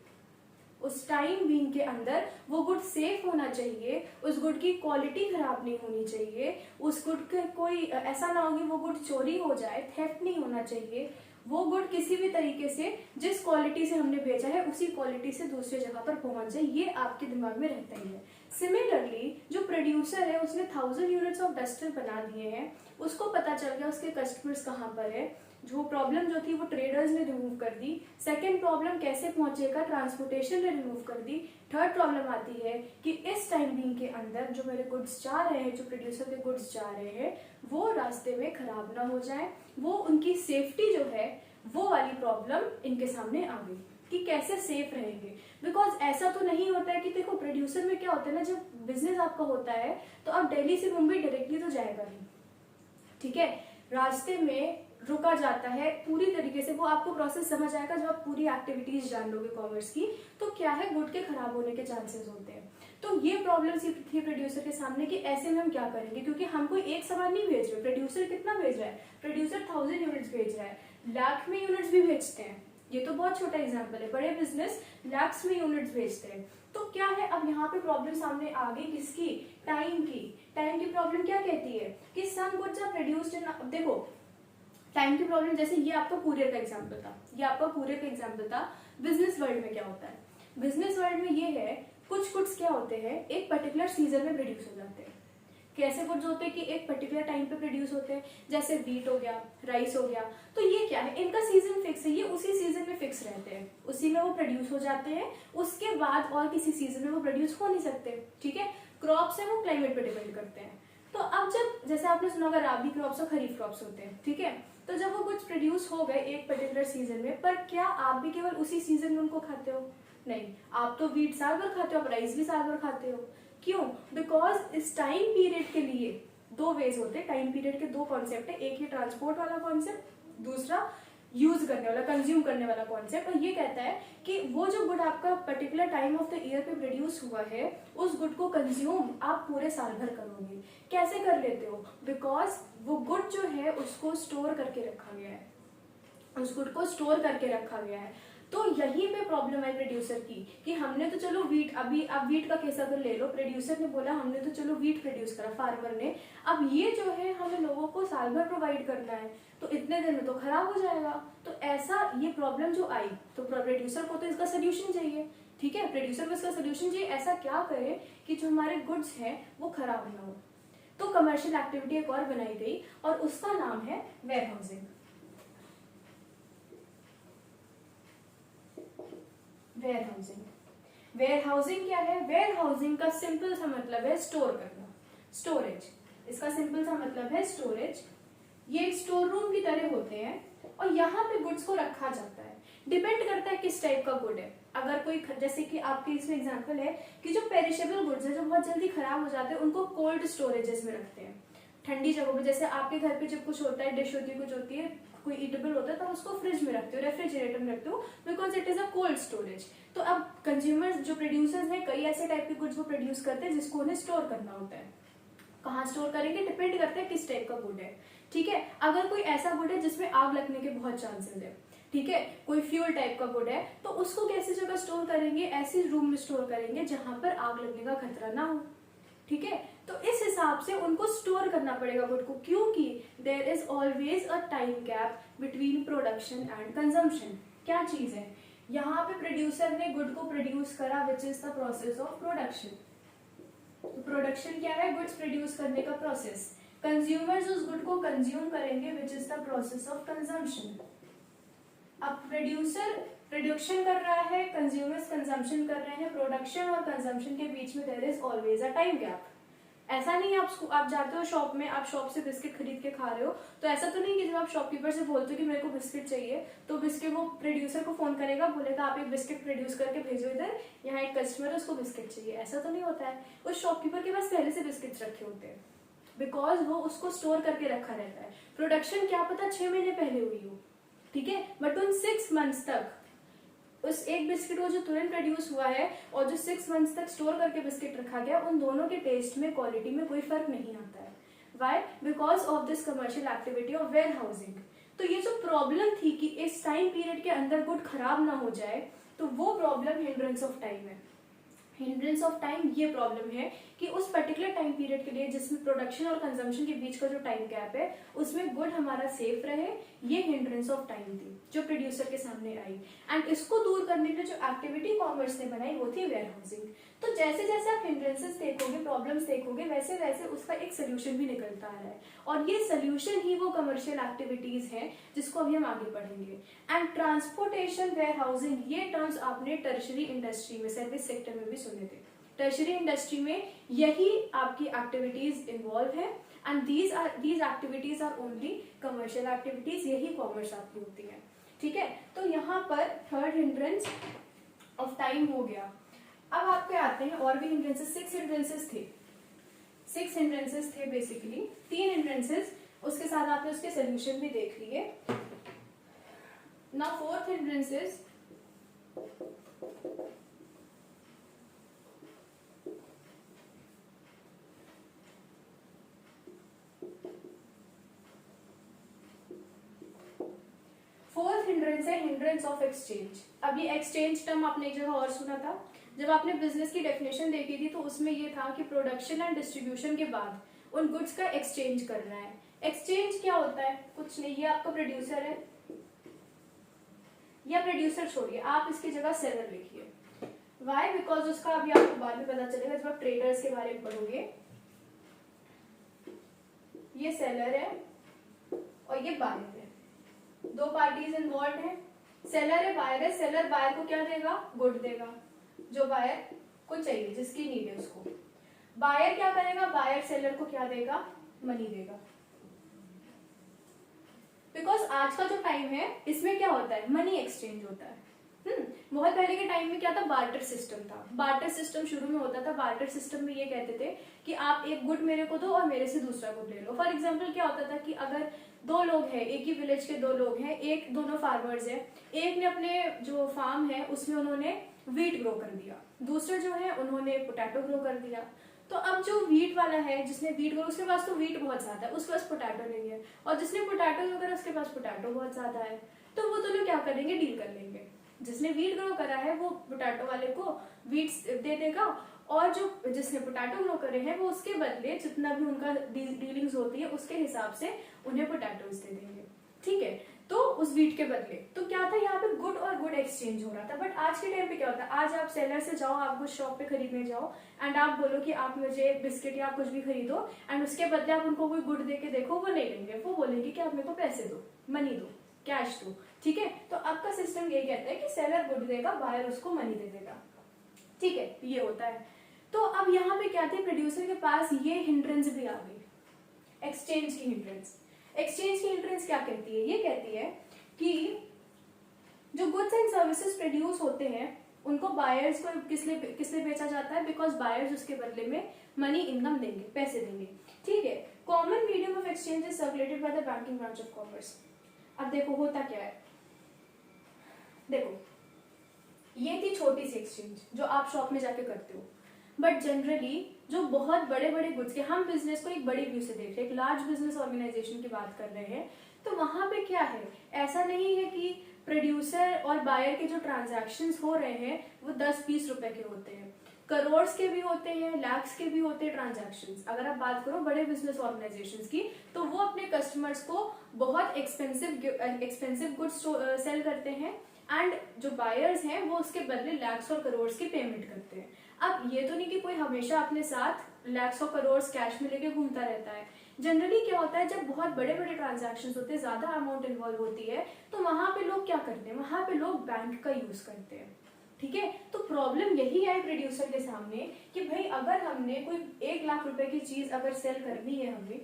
उस टाइम बीइंग के अंदर वो गुड सेफ होना चाहिए, उस गुड की क्वालिटी खराब नहीं होनी चाहिए, उस गुड के कोई ऐसा ना हो कि वो गुड चोरी हो जाए, थेफ्ट नहीं होना चाहिए, वो गुड किसी भी तरीके से जिस क्वालिटी से हमने भेजा है उसी क्वालिटी से दूसरी जगह पर पहुंच जाए, ये आपके दिमाग में रहता ही है। सिमिलरली जो प्रोड्यूसर है उसने 1000 यूनिट्स ऑफ डस्टर बना दिए हैं, उसको पता चल गया उसके कस्टमर्स कहाँ पर है, जो प्रॉब्लम जो थी वो ट्रेडर्स ने रिमूव कर दी। सेकंड प्रॉब्लम कैसे पहुंचेगा, ट्रांसपोर्टेशन ने रिमूव कर दी। थर्ड प्रॉब्लम आती है कि इस टाइम बीइंग के अंदर जो मेरे गुड्स जा रहे हैं, जो प्रोड्यूसर के गुड्स जा रहे हैं, वो रास्ते में खराब ना हो जाए, वो उनकी सेफ्टी जो है वो वाली प्रॉब्लम इनके सामने आ गई कि कैसे सेफ रहेंगे। बिकॉज ऐसा तो नहीं होता है कि देखो प्रोड्यूसर में क्या होता है ना, जब बिजनेस आपका होता है तो आप दिल्ली से मुंबई डायरेक्टली तो जाएगा नहीं, ठीक है, रास्ते में रुका जाता है पूरी तरीके से। वो आपको प्रोसेस समझ आएगा जब आप पूरी एक्टिविटीज जान लोगे कॉमर्स की, तो क्या है गुड के खराब होने के चांसेस होते हैं। तो ये प्रॉब्लम थी प्रोड्यूसर के सामने कि ऐसे में हम क्या करेंगे, क्योंकि हम कोई एक सामान नहीं भेज रहे, प्रोड्यूसर कितना भेज रहा है, प्रोड्यूसर 1000 यूनिट्स भेज रहा है, लाख में यूनिट्स भी भेजते हैं, ये तो बहुत छोटा एग्जाम्पल है, बड़े बिजनेस लैक्स में यूनिट्स भेजते हैं। तो क्या है, अब यहाँ पे प्रॉब्लम सामने आ गई किसकी, टाइम की। टाइम की प्रॉब्लम क्या कहती है कि some goods are produced in, देखो टाइम की प्रॉब्लम, जैसे ये आपका कुरियर का एग्जांपल था, ये आपका कुरियर का एग्जांपल था। बिजनेस वर्ल्ड में क्या होता है, बिजनेस वर्ल्ड में ये है, कुछ गुड्स क्या होते हैं एक पर्टिकुलर सीजन में प्रोड्यूस हो जाते हैं। कैसे गुड्स होते हैं कि एक पर्टिकुलर टाइम पे प्रोड्यूस होते हैं, जैसे व्हीट हो गया, राइस हो गया, तो ये क्या है, इनका सीजन फिक्स है, ये उसी सीजन में फिक्स रहते हैं, उसी में वो प्रोड्यूस हो जाते हैं, उसके बाद और किसी सीजन में वो प्रोड्यूस हो नहीं सकते, ठीक है। क्रॉप्स है वो क्लाइमेट पे डिपेंड करते हैं। तो अब जब, जैसे आपने सुना होगा राबी क्रॉप्स और खरीफ क्रॉप्स होते हैं, ठीक है, तो जब वो कुछ प्रोड्यूस हो गए एक पर्टिकुलर सीजन में, पर क्या आप भी केवल उसी सीजन में उनको खाते हो, नहीं, आप तो व्हीट साल भर खाते हो, आप राइस भी साल भर खाते हो। क्यों, बिकॉज इस टाइम पीरियड के लिए दो वेज होते हैं, टाइम पीरियड के दो कॉन्सेप्ट है, एक ही ट्रांसपोर्ट वाला कॉन्सेप्ट, दूसरा यूज करने वाला, कंज्यूम करने वाला कॉन्सेप्ट। और ये कहता है कि वो जो गुड आपका particular time of the year पे प्रोड्यूस हुआ है, उस गुड को कंज्यूम आप पूरे साल भर करोगे। कैसे कर लेते हो, बिकॉज वो गुड जो है उसको स्टोर करके रखा गया है, उस गुड को स्टोर करके रखा गया है। तो यही पे प्रॉब्लम है प्रोड्यूसर की कि हमने तो चलो व्हीट, अभी अब व्हीट का केस अगर ले लो, प्रोड्यूसर ने बोला हमने तो चलो व्हीट प्रोड्यूस करा फार्मर ने, अब ये जो है हमें लोगों को साल भर प्रोवाइड करना है, तो इतने दिन में तो खराब हो जाएगा। तो ऐसा ये प्रॉब्लम जो आई, तो प्रोड्यूसर को तो इसका सोल्यूशन चाहिए, ठीक है, प्रोड्यूसर को इसका सोल्यूशन चाहिए, ऐसा क्या करे कि जो हमारे गुड्स हैं वो खराब ना हो। तो कमर्शियल एक्टिविटी एक और बनाई गई और उसका नाम है warehousing. Warehousing, warehousing क्या है, वेयर हाउसिंग का सिंपल सा मतलब है स्टोर करना, स्टोरेज, इसका सिंपल सा मतलब है स्टोरेज। ये एक स्टोर रूम की तरह होते हैं और यहाँ पे गुड्स को रखा जाता है। डिपेंड करता है किस टाइप का गुड है, अगर कोई, जैसे कि आपके इसमें एग्जांपल है कि जो पेरिशेबल गुड्स है, जो बहुत जल्दी खराब हो जाते हैं, उनको कोल्ड स्टोरेजेस में रखते हैं, ठंडी जगहों पे। जैसे आपके घर पे जब कुछ होता है, डिश होती है, कुछ होती है, कोई ईटेबल होता है, तो उसको फ्रिज में रखते हो, रेफ्रिजरेटर में रखते हो, because it is a cold storage. तो अब कंज्यूमर्स, जो प्रोड्यूसर्स हैं, कई ऐसे टाइप के गुड्स वो प्रोड्यूस करते हैं जिसको उन्हें स्टोर करना होता है। कहाँ स्टोर करेंगे, डिपेंड करता है किस टाइप का गुड है, ठीक है। अगर कोई ऐसा गुड है जिसमें आग लगने के बहुत चांसेस है, ठीक है, कोई फ्यूल टाइप का गुड है, तो उसको कैसी जगह स्टोर करेंगे, ऐसे रूम में स्टोर करेंगे जहां पर आग लगने का खतरा ना हो, ठीक है। तो इस हिसाब से उनको स्टोर करना पड़ेगा गुड को, क्योंकि there is always a time gap between production and consumption. क्या चीज है, यहाँ पे प्रोड्यूसर ने गुड को प्रोड्यूस करा, which is the process of production. तो प्रोडक्शन क्या है, गुड्स प्रोड्यूस करने का प्रोसेस। कंज्यूमर्स उस गुड को कंज्यूम करेंगे, which is the process of consumption. अब प्रोड्यूसर प्रोडक्शन कर रहा है, कंज्यूमर्स कंजम्पशन कर रहे हैं, प्रोडक्शन और कंजम्पशन के बीच में there is always a time gap. ऐसा नहीं आप जाते हो शॉप में, आप शॉप से बिस्किट खरीद के खा रहे हो, तो ऐसा तो नहीं कि जब आप शॉपकीपर से बोलते हो कि मेरे को बिस्किट चाहिए, तो बिस्किट वो प्रोड्यूसर को फोन करेगा, बोलेगा आप एक बिस्किट प्रोड्यूस करके भेजो इधर, यहाँ एक कस्टमर है उसको बिस्किट चाहिए। ऐसा तो नहीं होता है, उस शॉपकीपर के पास पहले से बिस्किट रखे होते हैं, बिकॉज वो उसको स्टोर करके रखा रहता है। प्रोडक्शन क्या पता 6 महीने पहले हुई हो, ठीक है, बट उन 6 मंथ्स तक उस एक बिस्किट को जो तुरंत प्रोड्यूस हुआ है और जो 6 मंथ्स तक स्टोर करके बिस्किट रखा गया, उन दोनों के टेस्ट में, क्वालिटी में कोई फर्क नहीं आता है। Why, because of this commercial activity of warehousing. तो ये जो प्रॉब्लम थी कि इस टाइम पीरियड के अंदर गुड खराब ना हो जाए, तो वो प्रॉब्लम हिंड्रेंस ऑफ टाइम है। हिंड्रेंस ऑफ टाइम ये प्रॉब्लम है कि उस पर्टिकुलर टाइम पीरियड के लिए जिसमें प्रोडक्शन और कंजम्पशन के बीच का जो टाइम गैप है, उसमें गुड हमारा सेफ रहे, ये हिंड्रेंस ऑफ टाइम थी जो प्रोड्यूसर के सामने आई। एंड इसको दूर करने के लिए जो एक्टिविटी कॉमर्स ने बनाई वो थी वेयर हाउसिंग। तो जैसे जैसे आप हिंड्रेंसेस देखोगे, प्रॉब्लम्स देखोगे, वैसे वैसे उसका एक सोल्यूशन भी निकलता आ रहा है, और ये सोल्यूशन ही वो कमर्शियल एक्टिविटीज हैं जिसको अभी हम आगे पढ़ेंगे। एंड ट्रांसपोर्टेशन, वेयर हाउसिंग, ये टर्म्स आपने टर्शरी इंडस्ट्री में, सर्विस सेक्टर में भी सुने थे। टर्शरी इंडस्ट्री में यही आपकी एक्टिविटीज इन्वॉल्व है, and these activities are only commercial activities, यही कॉमर्स आपकी होती है, ठीक है। तो यहाँ पर थर्ड हिंड्रेंस ऑफ टाइम हो गया। अब आपके आते हैं और भी हिंड्रेंसेस, 6 हिंड्रेंसेस थे, 6 हिंड्रेंसेस थे बेसिकली, 3 हिंड्रेंसेस, उसके साथ आपने उसके सोल्यूशन भी देख लिए। Now fourth hindrances, fourth hindrance है हिंड्रेंस ऑफ एक्सचेंज। अब ये एक्सचेंज टर्म आपने एक जगह और सुना था, जब आपने बिजनेस की डेफिनेशन देखी थी तो उसमें ये था कि प्रोडक्शन एंड डिस्ट्रीब्यूशन के बाद उन गुड्स का एक्सचेंज करना है। एक्सचेंज क्या होता है? कुछ नहीं, ये आपका प्रोड्यूसर है, या प्रोड्यूसर छोड़िए, आप इसकी जगह सेलर लिखिए। वाई? बिकॉज उसका अभी आपको बाद में पता चलेगा जब आप ट्रेडर्स के बारे में पढ़ोगे। ये सेलर है और ये बायर है, दो पार्टीज इन्वॉल्व है। सेलर है, बायर है। सेलर बायर को क्या देगा? गुड देगा, जो बायर को चाहिए, जिसकी नीड है उसको। बायर क्या करेगा? बायर सेलर को क्या देगा? मनी देगा। बिकॉज आज का जो टाइम है इसमें क्या होता है? मनी एक्सचेंज होता है। बहुत पहले के टाइम में क्या था? बार्टर सिस्टम था। बार्टर सिस्टम शुरू में होता था। बार्टर सिस्टम में ये कहते थे कि आप एक गुड मेरे को दो और मेरे से दूसरा गुड ले लो। फॉर एग्जाम्पल क्या होता था कि अगर दो लोग हैं, एक ही विलेज के दो लोग हैं, एक दोनों फार्मर्स हैं, एक ने अपने जो फार्म है उसमें उन्होंने व्हीट ग्रो कर दिया, दूसरे जो है उन्होंने पोटैटो ग्रो कर दिया। तो अब जो व्हीट वाला है, जिसने व्हीट ग्रो, उसके पास तो व्हीट बहुत ज्यादा है, उसके पास पोटैटो नहीं है, और जिसने पोटैटो ग्रो करा उसके पास पोटैटो बहुत ज्यादा है। तो वो दोनों क्या करेंगे? डील कर लेंगे। जिसने व्हीट ग्रो करा है वो पोटैटो वाले को व्हीट दे देगा, और जो जिसने पोटैटो ग्रो करे हैं वो उसके बदले जितना भी उनका डीलिंग्स होती है उसके हिसाब से उन्हें पोटैटोज दे देंगे। ठीक है, तो उस व्हीट के बदले। तो क्या था? यहाँ पे गुड और गुड एक्सचेंज हो रहा था। बट आज के टाइम पे क्या होता है? आज आप सेलर से जाओ, आप कुछ शॉप पे खरीदने जाओ एंड आप बोलो कि आप मुझे बिस्किट या कुछ भी खरीदो, एंड उसके बदले आप उनको कोई गुड दे के देखो, वो नहीं लेंगे। वो बोलेंगे कि आप मेरे को पैसे दो, मनी दो, कैश दो। ठीक है, तो अब का सिस्टम ये कहता है कि सेलर गुड देगा, बायर उसको मनी दे देगा। ठीक है, ये होता है। तो अब यहाँ पे क्या थे? प्रोड्यूसर के पास ये हिंड्रेंस भी आ गई, एक्सचेंज की हिंड्रेंस। एक्सचेंज की हिंड्रेंस क्या कहती है? ये कहती है कि जो गुड्स एंड सर्विसेज प्रोड्यूस होते हैं उनको बायर्स को किस लिए बेचा जाता है? बिकॉज बायर्स उसके बदले में मनी इनकम देंगे, पैसे देंगे। ठीक है, common medium of exchange is circulated by the banking branch of commerce. अब देखो होता क्या है, देखो ये थी छोटी सी एक्सचेंज जो आप शॉप में जाके करते हो, बट जनरली जो बहुत बड़े बड़े गुड्स के, हम बिजनेस को एक बड़े व्यू से देख रहे हैं, एक लार्ज बिजनेस ऑर्गेनाइजेशन की बात कर रहे हैं, तो वहां पे क्या है? ऐसा नहीं है कि प्रोड्यूसर और बायर के जो ट्रांजैक्शंस हो रहे हैं वो 10-20 रुपए के होते हैं, करोड़ के भी होते हैं, लाख्स के भी होते हैं ट्रांजैक्शंस। अगर आप बात करो बड़े बिजनेस ऑर्गेनाइजेशंस की, तो वो अपने कस्टमर्स को बहुत एक्सपेंसिव गुड्स सेल करते हैं, एंड जो बायर्स हैं वो उसके बदले लाख्स और करोड़ की पेमेंट करते हैं। अब ये तो नहीं कि कोई हमेशा अपने साथ लाख्स और करोड़ कैश में लेके घूमता रहता है। जनरली क्या होता है, जब बहुत बड़े बड़े ट्रांजैक्शंस होते हैं, ज्यादा अमाउंट इन्वॉल्व होती है, तो वहां पे लोग क्या करते हैं? वहां पे लोग बैंक का यूज करते हैं। ठीक है, तो प्रॉब्लम यही है प्रोड्यूसर के सामने कि भाई अगर हमने कोई 1 लाख रुपए की चीज अगर सेल करनी है हमें,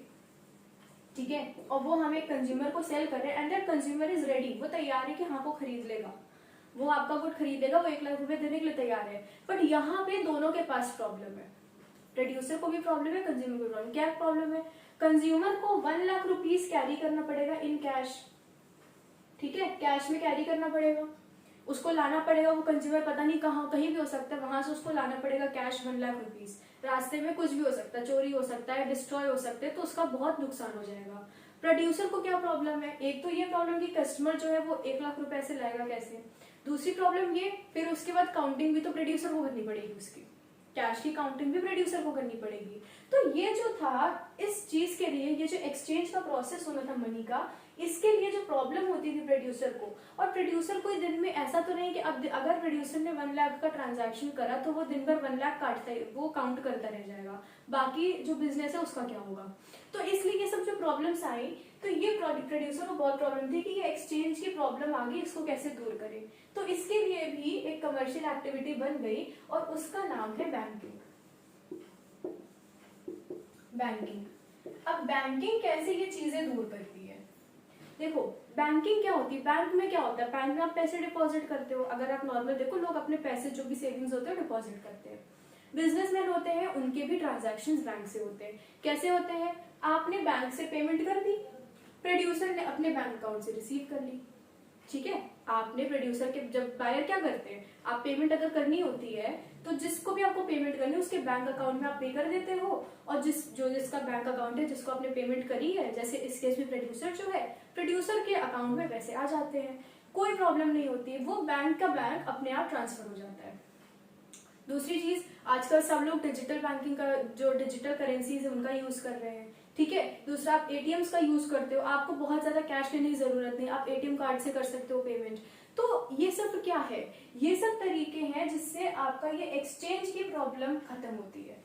ठीक है, और वो हमें कंज्यूमर को सेल कर रहे हैं, and that consumer is ready, वो तैयार है कि हाँ वो खरीद लेगा, वो आपका गुड खरीद लेगा, वो 1 लाख रुपए देने के लिए तैयार है। बट यहाँ पे दोनों के पास प्रॉब्लम है, प्रोड्यूसर को भी प्रॉब्लम है, कंज्यूमर को भी प्रॉब्लम। क्या प्रॉब्लम है? कंज्यूमर को 1 लाख रुपीज कैरी करना पड़ेगा इन कैश। ठीक है, कैश में कैरी करना पड़ेगा, उसको लाना पड़ेगा, वो कंज्यूमर पता नहीं कहाँ, कहीं भी हो सकता है, वहां से उसको लाना पड़ेगा कैश 1 लाख रुपीज। रास्ते में कुछ भी हो सकता है, चोरी हो सकता है, डिस्ट्रॉय हो सकते हैं, तो उसका बहुत नुकसान हो जाएगा। प्रोड्यूसर को क्या प्रॉब्लम है? एक तो ये प्रॉब्लम कि कस्टमर जो है वो 1 लाख रुपए से लाएगा कैसे, दूसरी प्रॉब्लम ये, फिर उसके बाद काउंटिंग भी तो प्रोड्यूसर को करनी पड़ेगी, उसकी कैश की काउंटिंग भी प्रोड्यूसर को करनी पड़ेगी। तो ये जो था, इस चीज के लिए ये जो एक्सचेंज का प्रोसेस होना था मनी का, इसके लिए जो प्रॉब्लम होती थी प्रोड्यूसर को, और प्रोड्यूसर कोई दिन में ऐसा तो नहीं कि अब अगर प्रोड्यूसर ने 1 लाख का ट्रांजैक्शन करा तो वो दिन भर 1 लाख काटता है, वो काउंट करता रह जाएगा, बाकी जो बिजनेस है उसका क्या होगा। तो इसलिए ये सब जो प्रॉब्लम्स आई, तो ये प्रोड्यूसर को बहुत प्रॉब्लम थी कि ये एक्सचेंज की प्रॉब्लम आ गई, इसको कैसे दूर करें। तो इसके लिए भी एक कमर्शियल एक्टिविटी बन गई और उसका नाम है बैंकिंग। अब बैंकिंग कैसे ये चीजें दूर करती है? देखो बैंकिंग क्या होती है, बैंक में क्या होता है, बैंक में आप पैसे डिपॉजिट करते हो। अगर आप नॉर्मल देखो, लोग अपने पैसे जो भी सेविंग्स होते हैं डिपॉजिट करते हैं। बिजनेसमैन होते हैं, उनके भी ट्रांजैक्शंस बैंक से होते हैं। कैसे होते हैं? आपने बैंक से पेमेंट कर दी, प्रोड्यूसर ने अपने बैंक अकाउंट से रिसीव कर ली। ठीक है, आपने प्रोड्यूसर के, जब बायर क्या करते हैं, आप पेमेंट अगर करनी होती है तो जिसको भी आपको पेमेंट करनी है उसके बैंक अकाउंट में आप पे कर देते हो, और जिसका बैंक अकाउंट है, जिसको आपने पेमेंट करी है, जैसे इस केस में प्रोड्यूसर जो है, प्रोड्यूसर के अकाउंट में पैसे आ जाते हैं, कोई प्रॉब्लम नहीं होती है, वो बैंक का बैंक अपने आप ट्रांसफर हो जाता है। दूसरी चीज, आजकल सब लोग डिजिटल बैंकिंग का, जो डिजिटल करेंसीज है उनका यूज कर रहे हैं, ठीक है। दूसरा, आप एटीएम्स का यूज करते हो, आपको बहुत ज्यादा कैश लेने की जरूरत नहीं, आप एटीएम कार्ड से कर सकते हो पेमेंट। तो ये सब क्या है, ये सब तरीके हैं जिससे आपका ये एक्सचेंज की प्रॉब्लम खत्म होती है।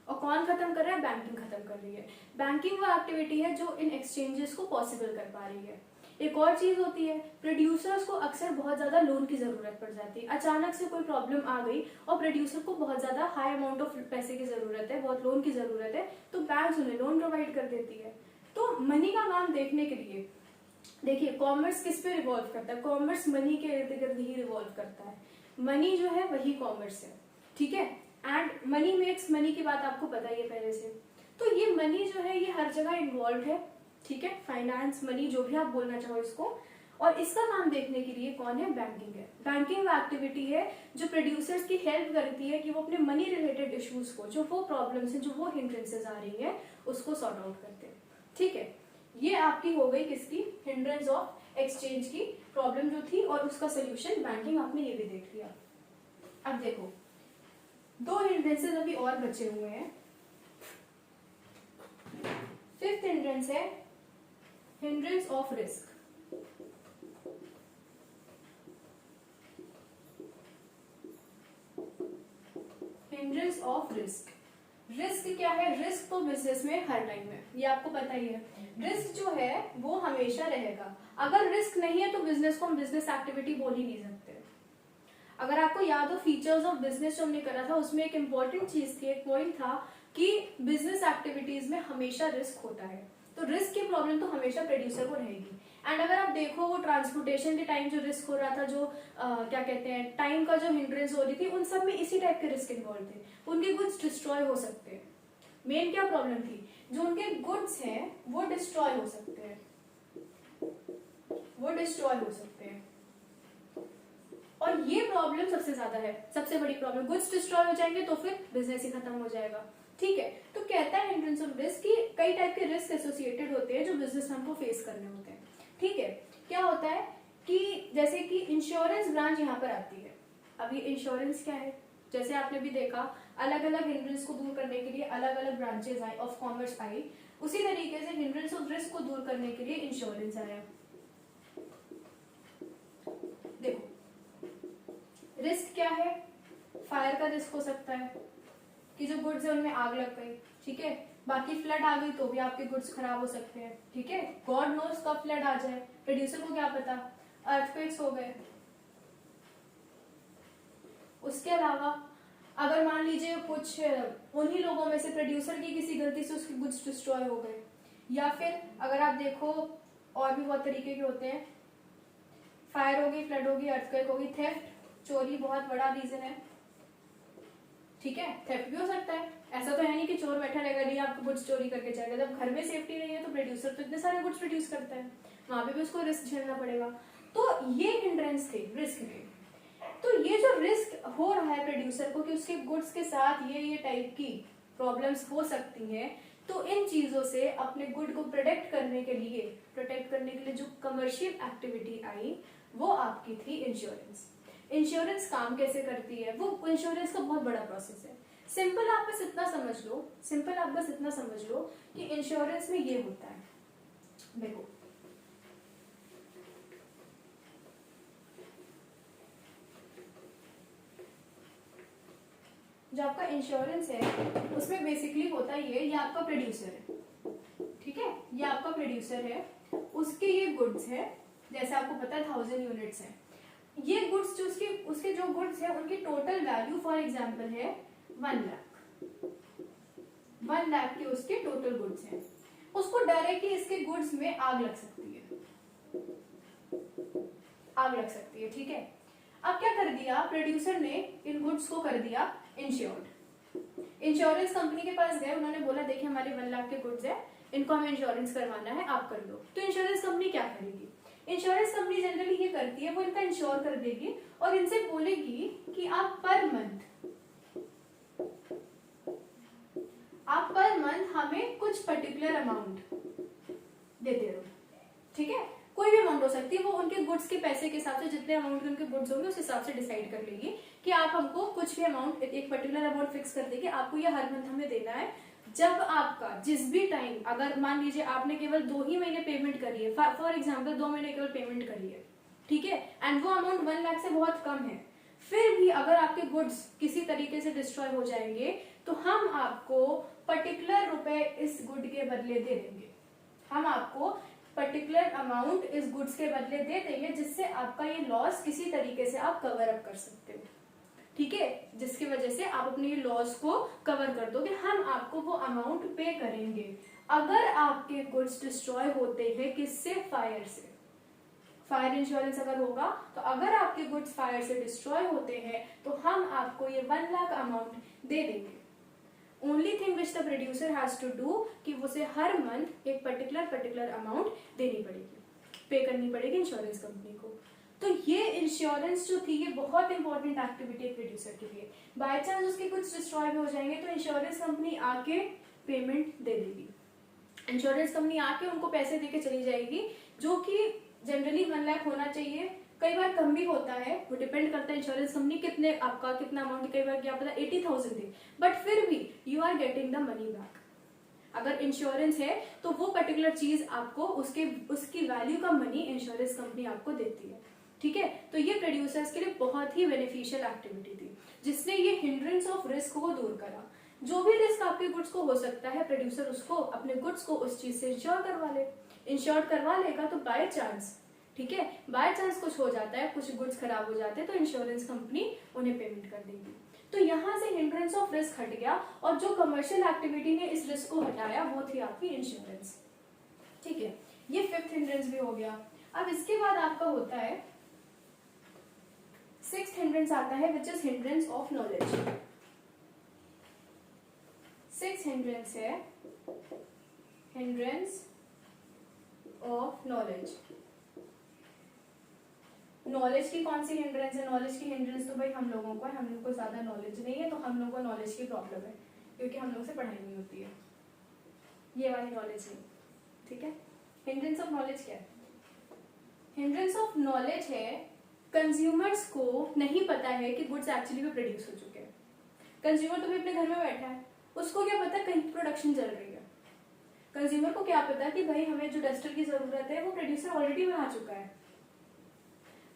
और कौन खत्म कर रहा है, बैंकिंग खत्म कर रही है। बैंकिंग वो एक्टिविटी है जो इन एक्सचेंजेस को पॉसिबल कर पा रही है। एक और चीज होती है, प्रोड्यूसर्स को अक्सर बहुत ज्यादा लोन की जरूरत पड़ जाती है। अचानक से कोई प्रॉब्लम आ गई और प्रोड्यूसर को बहुत ज्यादा हाई अमाउंट ऑफ पैसे की जरूरत है, बहुत लोन की जरूरत है, तो बैंक उन्हें लोन प्रोवाइड कर देती है। तो मनी का काम देखने के लिए देखिए, कॉमर्स किस पे रिवॉल्व करता है, कॉमर्स मनी के इर्द गिर्द ही रिवॉल्व करता है। मनी जो है वही कॉमर्स है, ठीक है। एंड मनी मेक्स मनी की बात आपको पता ही है पहले से। तो ये मनी जो है ये हर जगह इन्वॉल्व है, ठीक है। फाइनेंस, मनी, जो भी आप बोलना चाहो इसको। और इसका काम देखने के लिए कौन है, बैंकिंग है। बैंकिंग वो एक्टिविटी है जो प्रोड्यूसर्स की हेल्प करती है कि वो अपने मनी रिलेटेड इश्यूज को, जो वो प्रॉब्लम्स हैं, जो वो हिंड्रेंसेस आ रही है, उसको सॉर्ट आउट करते हैं, ठीक है। ये आपकी हो गई किसकी, हिंड्रेंस ऑफ एक्सचेंज की प्रॉब्लम जो थी, और उसका सोल्यूशन बैंकिंग, आपने ये भी देख लिया। अब देखो, दो हिंड्रेंसेस अभी और बचे हुए हैं। फिफ्थ हिंड्रेंस है hindrance of risk. Hindrance of risk. Risk क्या है, रिस्क तो बिजनेस में हर टाइम है, ये आपको पता ही है। रिस्क जो है वो हमेशा रहेगा। अगर रिस्क नहीं है तो बिजनेस को हम बिजनेस एक्टिविटी बोल ही नहीं सकते। अगर आपको याद हो फीचर्स ऑफ बिजनेस जो हमने करा था, उसमें एक इंपॉर्टेंट चीज थी, एक पॉइंट था कि बिजनेस एक्टिविटीज में हमेशा रिस्क होता है। तो रिस्क की प्रॉब्लम तो हमेशा प्रोड्यूसर को रहेगी। एंड अगर आप देखो वो ट्रांसपोर्टेशन के टाइम जो रिस्क हो रहा था, जो क्या कहते हैं, टाइम का जो हिंड्रेंस हो रही थी, उन सब में इसी टाइप के रिस्क इन्वॉल्व थे। उनके गुड्स डिस्ट्रॉय हो सकते हैं। मेन क्या प्रॉब्लम थी, जो उनके गुड्स हैं वो डिस्ट्रॉय हो सकते हैं, वो डिस्ट्रॉय हो सकते हैं। और ये प्रॉब्लम सबसे ज्यादा है, सबसे बड़ी प्रॉब्लम। गुड्स डिस्ट्रॉय हो जाएंगे तो फिर बिजनेस ही खत्म हो जाएगा, ठीक है। तो कहता है हिंड्रेंस ऑफ रिस्क कि कई टाइप के रिस्क एसोसिएटेड होते हैं जो बिजनेसमैन को फेस करने होते हैं, ठीक है। क्या होता है कि जैसे कि इंश्योरेंस ब्रांच यहाँ पर आती है। अब ये इंश्योरेंस क्या है, जैसे आपने भी देखा अलग अलग हिंड्रेंस को दूर करने के लिए अलग अलग branches I of commerce I, उसी तरीके से हिंड्रेंस ऑफ रिस्क को दूर करने के लिए इंश्योरेंस आया। देखो, रिस्क क्या है, फायर का रिस्क हो सकता है कि जो गुड्स है उनमें आग लग गई, ठीक है। बाकी फ्लड आ गई तो भी आपके गुड्स खराब हो सकते हैं, ठीक है। गॉड नोस कब फ्लड आ जाए, प्रोड्यूसर को क्या पता। अर्थक्वेक्स हो गए। उसके अलावा अगर मान लीजिए कुछ उन्हीं लोगों में से प्रोड्यूसर की किसी गलती से उसके गुड्स डिस्ट्रॉय हो गए, या फिर अगर आप देखो और भी बहुत तरीके के होते हैं, फायर होगी, फ्लड होगी, अर्थक्वेक होगी, थेफ्ट, चोरी बहुत बड़ा रीजन है, ठीक है। थेफ्ट भी हो सकता है, ऐसा तो है नहीं कि चोर बैठा रहेगा नहीं आपको गुड्स चोरी करके जाएगा। जब घर में सेफ्टी नहीं है तो प्रोड्यूसर तो इतने सारे गुड्स प्रोड्यूस करता है, वहां पे भी उसको रिस्क झेलना पड़ेगा। तो ये हिंड्रेंस थे रिस्क के। तो ये जो रिस्क हो रहा है प्रोड्यूसर को कि उसके गुड्स के साथ ये टाइप की प्रॉब्लम्स हो सकती हैं, तो इन चीजों से अपने गुड को प्रोटेक्ट करने के लिए जो कमर्शियल एक्टिविटी आई वो आपकी थी इंश्योरेंस। इंश्योरेंस काम कैसे करती है, वो इंश्योरेंस का बहुत बड़ा प्रोसेस है। सिंपल आप बस इतना समझ लो कि इंश्योरेंस में ये होता है। देखो, जो आपका इंश्योरेंस है उसमें बेसिकली होता ये आपका प्रोड्यूसर है, ठीक है। ये आपका प्रोड्यूसर है, उसके ये गुड्स है, जैसे आपको पता है 1000 यूनिट्स है। ये गुड्स जो उसके जो गुड्स है उनकी टोटल वैल्यू फॉर एग्जांपल है 1 लाख के उसके टोटल गुड्स हैं। उसको डर है कि इसके गुड्स में आग लग सकती है, ठीक है। अब क्या कर दिया प्रोड्यूसर ने, इन गुड्स को कर दिया इंश्योर्ड। इंश्योरेंस कंपनी के पास गए, उन्होंने बोला देखिए हमारे 1 लाख के गुड्स है, इनको हमें इंश्योरेंस करवाना है, आप कर दो। तो इंश्योरेंस कंपनी क्या करेगी, इंश्योरेंस कंपनी जनरली ये करती है वो इनका इंश्योर कर देगी और इनसे बोलेगी कि आप पर मंथ हमें कुछ पर्टिकुलर अमाउंट देते रहो, ठीक है। कोई भी अमाउंट अमाउंट हो सकती है, वो उनके गुड्स के पैसे के हिसाब से, जितने अमाउंट के उनके गुड्स होंगे उस हिसाब से डिसाइड कर लेगी कि आप हमको कुछ भी अमाउंट, एक पर्टिकुलर अमाउंट फिक्स कर देगी, आपको ये हर मंथ हमें देना है। जब आपका जिस भी टाइम, अगर मान लीजिए आपने केवल 2 ही महीने पेमेंट करी है, फॉर एग्जाम्पल 2 महीने केवल पेमेंट करी है, ठीक है, एंड वो अमाउंट 1 लाख से बहुत कम है, फिर भी अगर आपके गुड्स किसी तरीके से डिस्ट्रॉय हो जाएंगे तो हम आपको पर्टिकुलर रुपए इस गुड के बदले दे देंगे, हम आपको पर्टिकुलर अमाउंट इस गुड्स के बदले दे देंगे, जिससे आपका ये लॉस किसी तरीके से आप कवर अप कर सकते हो, ठीक है, जिसकी वजह से आप अपने लॉस को कवर कर दोगे, हम आपको वो अमाउंट पे करेंगे। अगर आपके गुड्स डिस्ट्रॉय होते हैं किससे, फायर से, फायर इंश्योरेंस अगर होगा तो अगर आपके गुड्स फायर से डिस्ट्रॉय होते हैं तो हम आपको ये 1 लाख अमाउंट दे देंगे। Only thing which the producer has to do कि उसे हर मंथ एक पर्टिकुलर अमाउंट देनी पड़ेगी, पे करनी पड़ेगी इंश्योरेंस कंपनी को। तो ये इंश्योरेंस जो थी ये बहुत इंपॉर्टेंट एक्टिविटी है प्रोड्यूसर के लिए। बाय चांस उसके कुछ डिस्ट्रॉय हो जाएंगे तो इंश्योरेंस कंपनी आके पेमेंट दे देगी, इंश्योरेंस कंपनी आके उनको पैसे देके चली जाएगी, जो कि जनरली 1 लाख होना चाहिए, कई बार कम भी होता है, वो डिपेंड करता है इंश्योरेंस कंपनी कितने, आपका कितना अमाउंट, कई बार क्या पता 80,000 दे, बट फिर भी you are getting the money back. अगर इंश्योरेंस है तो वो पर्टिकुलर चीज आपको उसकी वैल्यू का मनी इंश्योरेंस कंपनी आपको देती है, ठीक है। तो ये प्रोड्यूसर्स के लिए बहुत ही बेनिफिशियल एक्टिविटी थी, जिसने ये हिंड्रेंस ऑफ रिस्क को दूर करा। जो भी रिस्क आपके गुड्स को हो सकता है, प्रोड्यूसर उसको, अपने गुड्स को उस चीज से इंश्योर करवा लेगा, तो बाय चांस, ठीक है, बाय चांस कुछ हो जाता है, कुछ गुड्स खराब हो जाते हैं तो इंश्योरेंस कंपनी उन्हें पेमेंट कर देगी। तो यहाँ से हिंड्रेंस ऑफ रिस्क हट गया, और जो कमर्शियल एक्टिविटी ने इस रिस्क को हटाया वो थी आपकी इंश्योरेंस, ठीक है। ये 5th हिंड्रेंस भी हो गया। अब इसके बाद आपका होता है 6th हिंड्रेंस आता है, which is hindrance of knowledge. 6th hindrance है हिंड्रेंस ऑफ नॉलेज। नॉलेज की कौन सी हिंड्रेंस है, नॉलेज की हिंड्रेंस तो भाई हम लोगों को है, हम लोगों को ज्यादा नॉलेज नहीं है तो हम लोगों को नॉलेज की प्रॉब्लम है, क्योंकि हम लोग से पढ़ाई नहीं होती है, ये वाली नॉलेज नहीं, ठीक है। हिंड्रेंस ऑफ नॉलेज क्या है, हिंड्रेंस ऑफ नॉलेज है कंज्यूमर्स को नहीं पता है कि गुड्स एक्चुअली में प्रोड्यूस हो चुके हैं। कंज्यूमर तो भी अपने घर में बैठा है, उसको क्या पता कहीं प्रोडक्शन चल रही है, कंज्यूमर को क्या पता कि भाई हमें जो डस्टर की जरूरत है वो प्रोड्यूसर ऑलरेडी बना चुका है,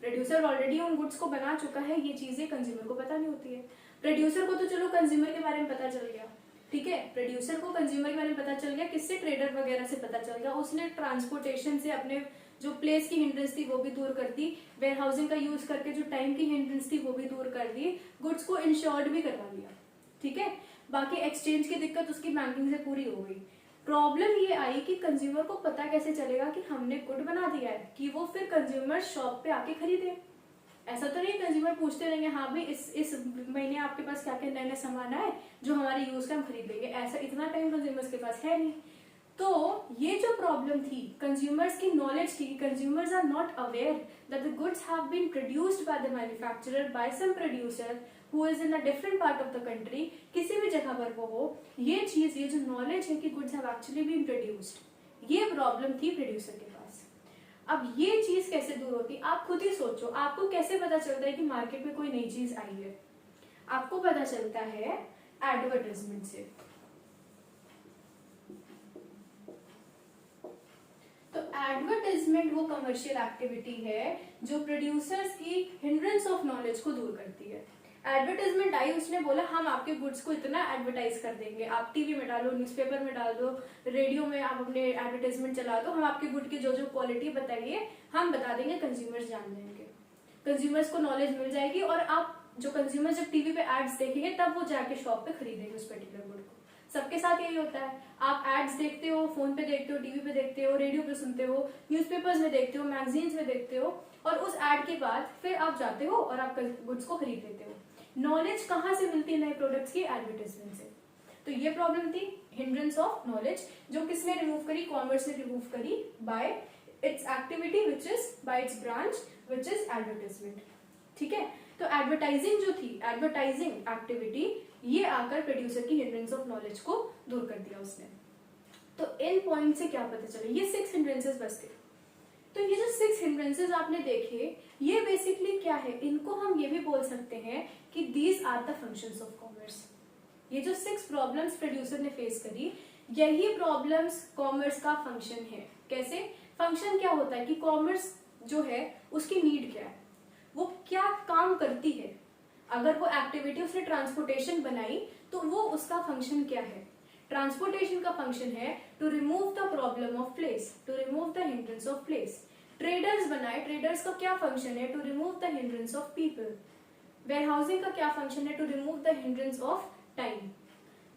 प्रोड्यूसर ऑलरेडी उन गुड्स को बना चुका है, ये चीजें कंज्यूमर को पता नहीं होती है। प्रोड्यूसर को तो चलो कंज्यूमर के बारे में पता चल गया, ठीक है, प्रोड्यूसर को कंज्यूमर के बारे में पता चल गया, किससे, ट्रेडर वगैरह से पता चल गया, उसने ट्रांसपोर्टेशन से अपने जो प्लेस की हिंड्रेंस थी वो भी दूर कर दी, वेयर हाउसिंग का यूज करके जो टाइम की हिंड्रेंस थी वो भी दूर कर दी, गुड्स को इंश्योर्ड भी करवा लिया, ठीक है। बाकी एक्सचेंज की दिक्कत उसकी बैंकिंग से पूरी हो गई। प्रॉब्लम ये आई कि कंज्यूमर को पता कैसे चलेगा कि हमने गुड बना दिया है, कि वो फिर कंज्यूमर शॉप पे आके खरीदे। ऐसा तो नहीं कंज्यूमर पूछते रहेंगे हाँ भाई इस महीने आपके पास क्या क्या नए नए सामान आए जो हमारे यूज का हम खरीद लेंगे, ऐसा इतना टाइम कंज्यूमर्स के पास है नहीं। तो ये जो प्रॉब्लम थी कंज्यूमर्स की नॉलेज की, consumers are not aware that the goods have been produced by the manufacturer by some producer who is in a different part of the country, किसी भी जगह पर वो हो, ये चीज, ये जो नॉलेज है कि goods have actually been produced, ये प्रॉब्लम थी प्रोड्यूसर के पास। अब ये चीज कैसे दूर होती, आप खुद ही सोचो, आपको कैसे पता चलता है कि मार्केट में कोई नई चीज आई है? आपको पता चलता है एडवर्टाइजमेंट से। तो एडवर्टाइजमेंट वो कमर्शियल एक्टिविटी है जो प्रोड्यूसर्स की हिंड्रेंस ऑफ नॉलेज को दूर करती है। एडवर्टाइजमेंट आई, उसने बोला हम आपके गुड्स को इतना एडवर्टाइज कर देंगे, आप टीवी में डालो, न्यूज़पेपर में डाल दो, रेडियो में आप अपने एडवर्टाइजमेंट चला दो, हम आपके गुड की जो जो क्वालिटी बताइए हम बता देंगे, कंज्यूमर्स जान जाएंगे, कंज्यूमर्स को नॉलेज मिल जाएगी, और आप जो कंज्यूमर जब टीवी पे एड्स देखेंगे तब वो जाके शॉप पे खरीदेंगे उस पर्टिकुलर गुड को। सबके साथ यही होता है, आप एड्स देखते हो, फोन पे देखते हो, टीवी पे देखते हो, रेडियो पे सुनते हो, न्यूज़पेपर्स में देखते हो, मैगजीन्स में देखते हो, और उस एड के बाद फिर आप जाते हो और आप गुड्स को खरीद लेते हो। नॉलेज कहाँ से मिलती है नए प्रोडक्ट्स की? एडवर्टाइजमेंट से। तो ये प्रॉब्लम थी हिंड्रेंस ऑफ नॉलेज, जो किसने रिमूव करी? कॉमर्स ने रिमूव करी bye it's activity which is by it's branch which is advertisement. ठीक है, तो एडवर्टाइजिंग जो थी, एडवर्टाइजिंग एक्टिविटी, ये आकर प्रोड्यूसर की हिंड्रेंस ऑफ नॉलेज को दूर कर दिया उसने। तो इन पॉइंट से क्या पता चले? ये 6 हिंड्रेंसेस बस थे। तो ये जो 6 हिंड्रेंसेस आपने देखे, ये बेसिकली क्या है, इनको हम ये भी बोल सकते हैं कि these are the functions of commerce. ये जो 6 प्रॉब्लम्स प्रोड्यूसर ने फेस करी, यही प्रॉब्लम्स कॉमर्स का फंक्शन है। कैसे? फंक्शन क्या होता है कि कॉमर्स जो है उसकी नीड क्या है, वो क्या काम करती है। अगर वो एक्टिविटी उसने ट्रांसपोर्टेशन बनाई तो वो उसका फंक्शन क्या है। ट्रांसपोर्टेशन का फंक्शन है to remove the problem of place, to remove the hindrance of place. Traders बनाए, ट्रेडर्स का क्या फंक्शन है, to remove the hindrance of people. Warehousing का क्या फंक्शन है, to remove the hindrance of time.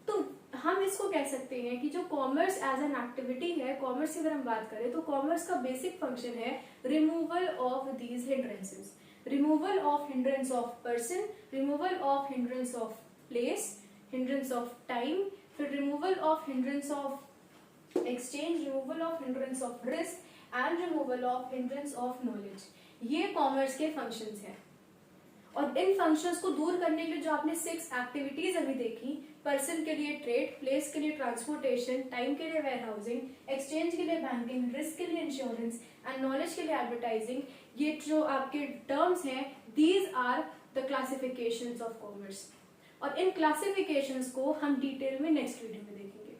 तो हम इसको कह सकते हैं कि जो कॉमर्स एज एन एक्टिविटी है, कॉमर्स की अगर हम बात करें तो कॉमर्स का बेसिक फंक्शन है removal of these hindrances, removal of hindrance of person, removal of hindrance of place, hindrance of time, फिर removal of hindrance of exchange, removal of hindrance of risk and removal of hindrance of knowledge. ये commerce के functions हैं। और इन functions को दूर करने के लिए जो आपने 6 एक्टिविटीज अभी देखी, पर्सन के लिए ट्रेड, प्लेस के लिए ट्रांसपोर्टेशन, टाइम के लिए वेयरहाउसिंग, एक्सचेंज के लिए बैंकिंग, रिस्क के लिए इंश्योरेंस एंड नॉलेज के लिए एडवर्टाइजिंग, ये जो आपके टर्म्स हैं, these are the classifications of commerce. और इन क्लासिफिकेशंस को हम डिटेल में नेक्स्ट वीडियो में देखेंगे।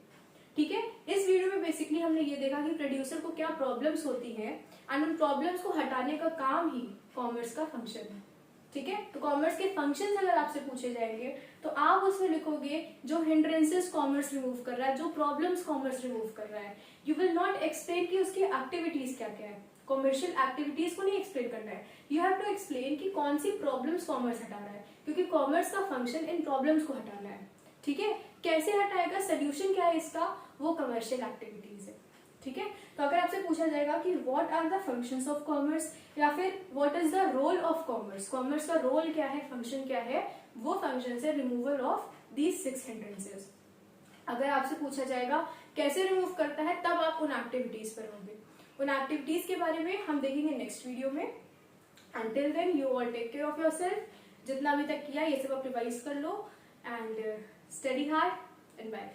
ठीक है, इस वीडियो में बेसिकली हमने ये देखा कि प्रोड्यूसर को क्या प्रॉब्लम्स होती हैं एंड उन प्रॉब्लम्स को हटाने का काम ही कॉमर्स का फंक्शन है। ठीक है, तो कॉमर्स के फंक्शंस अगर आपसे पूछे जाएंगे तो आप उसमें लिखोगे जो हिंड्रेंसेस कॉमर्स रिमूव कर रहा है, जो प्रॉब्लम्स कॉमर्स रिमूव कर रहा है। यू विल नॉट एक्सप्लेन कि उसकी एक्टिविटीज क्या क्या है, कॉमर्शियल एक्टिविटीज को नहीं एक्सप्लेन करना है। यू हैव टू एक्सप्लेन कि कौन सी प्रॉब्लम्स कॉमर्स हटा रहा है, क्योंकि कॉमर्स का फंक्शन इन प्रॉब्लम्स को हटाना है। ठीक है, कैसे हटाएगा, सोल्यूशन क्या है इसका, वो कमर्शियल एक्टिविटीज है। ठीक है, तो अगर आपसे पूछा जाएगा कि what are the functions of commerce या फिर what is the role of commerce, commerce का रोल क्या है, फंक्शन क्या है, वो फंक्शन है रिमूवल ऑफ दीज 6 हिंड्रेंसेस। अगर आपसे पूछा जाएगा कैसे रिमूव करता है, तब आप उन एक्टिविटीज पर होंगे। उन एक्टिविटीज के बारे में हम देखेंगे नेक्स्ट वीडियो में। Until then, you all take care of yourself. जितना अभी तक किया ये सब आप रिवाइज कर लो and study hard and bye.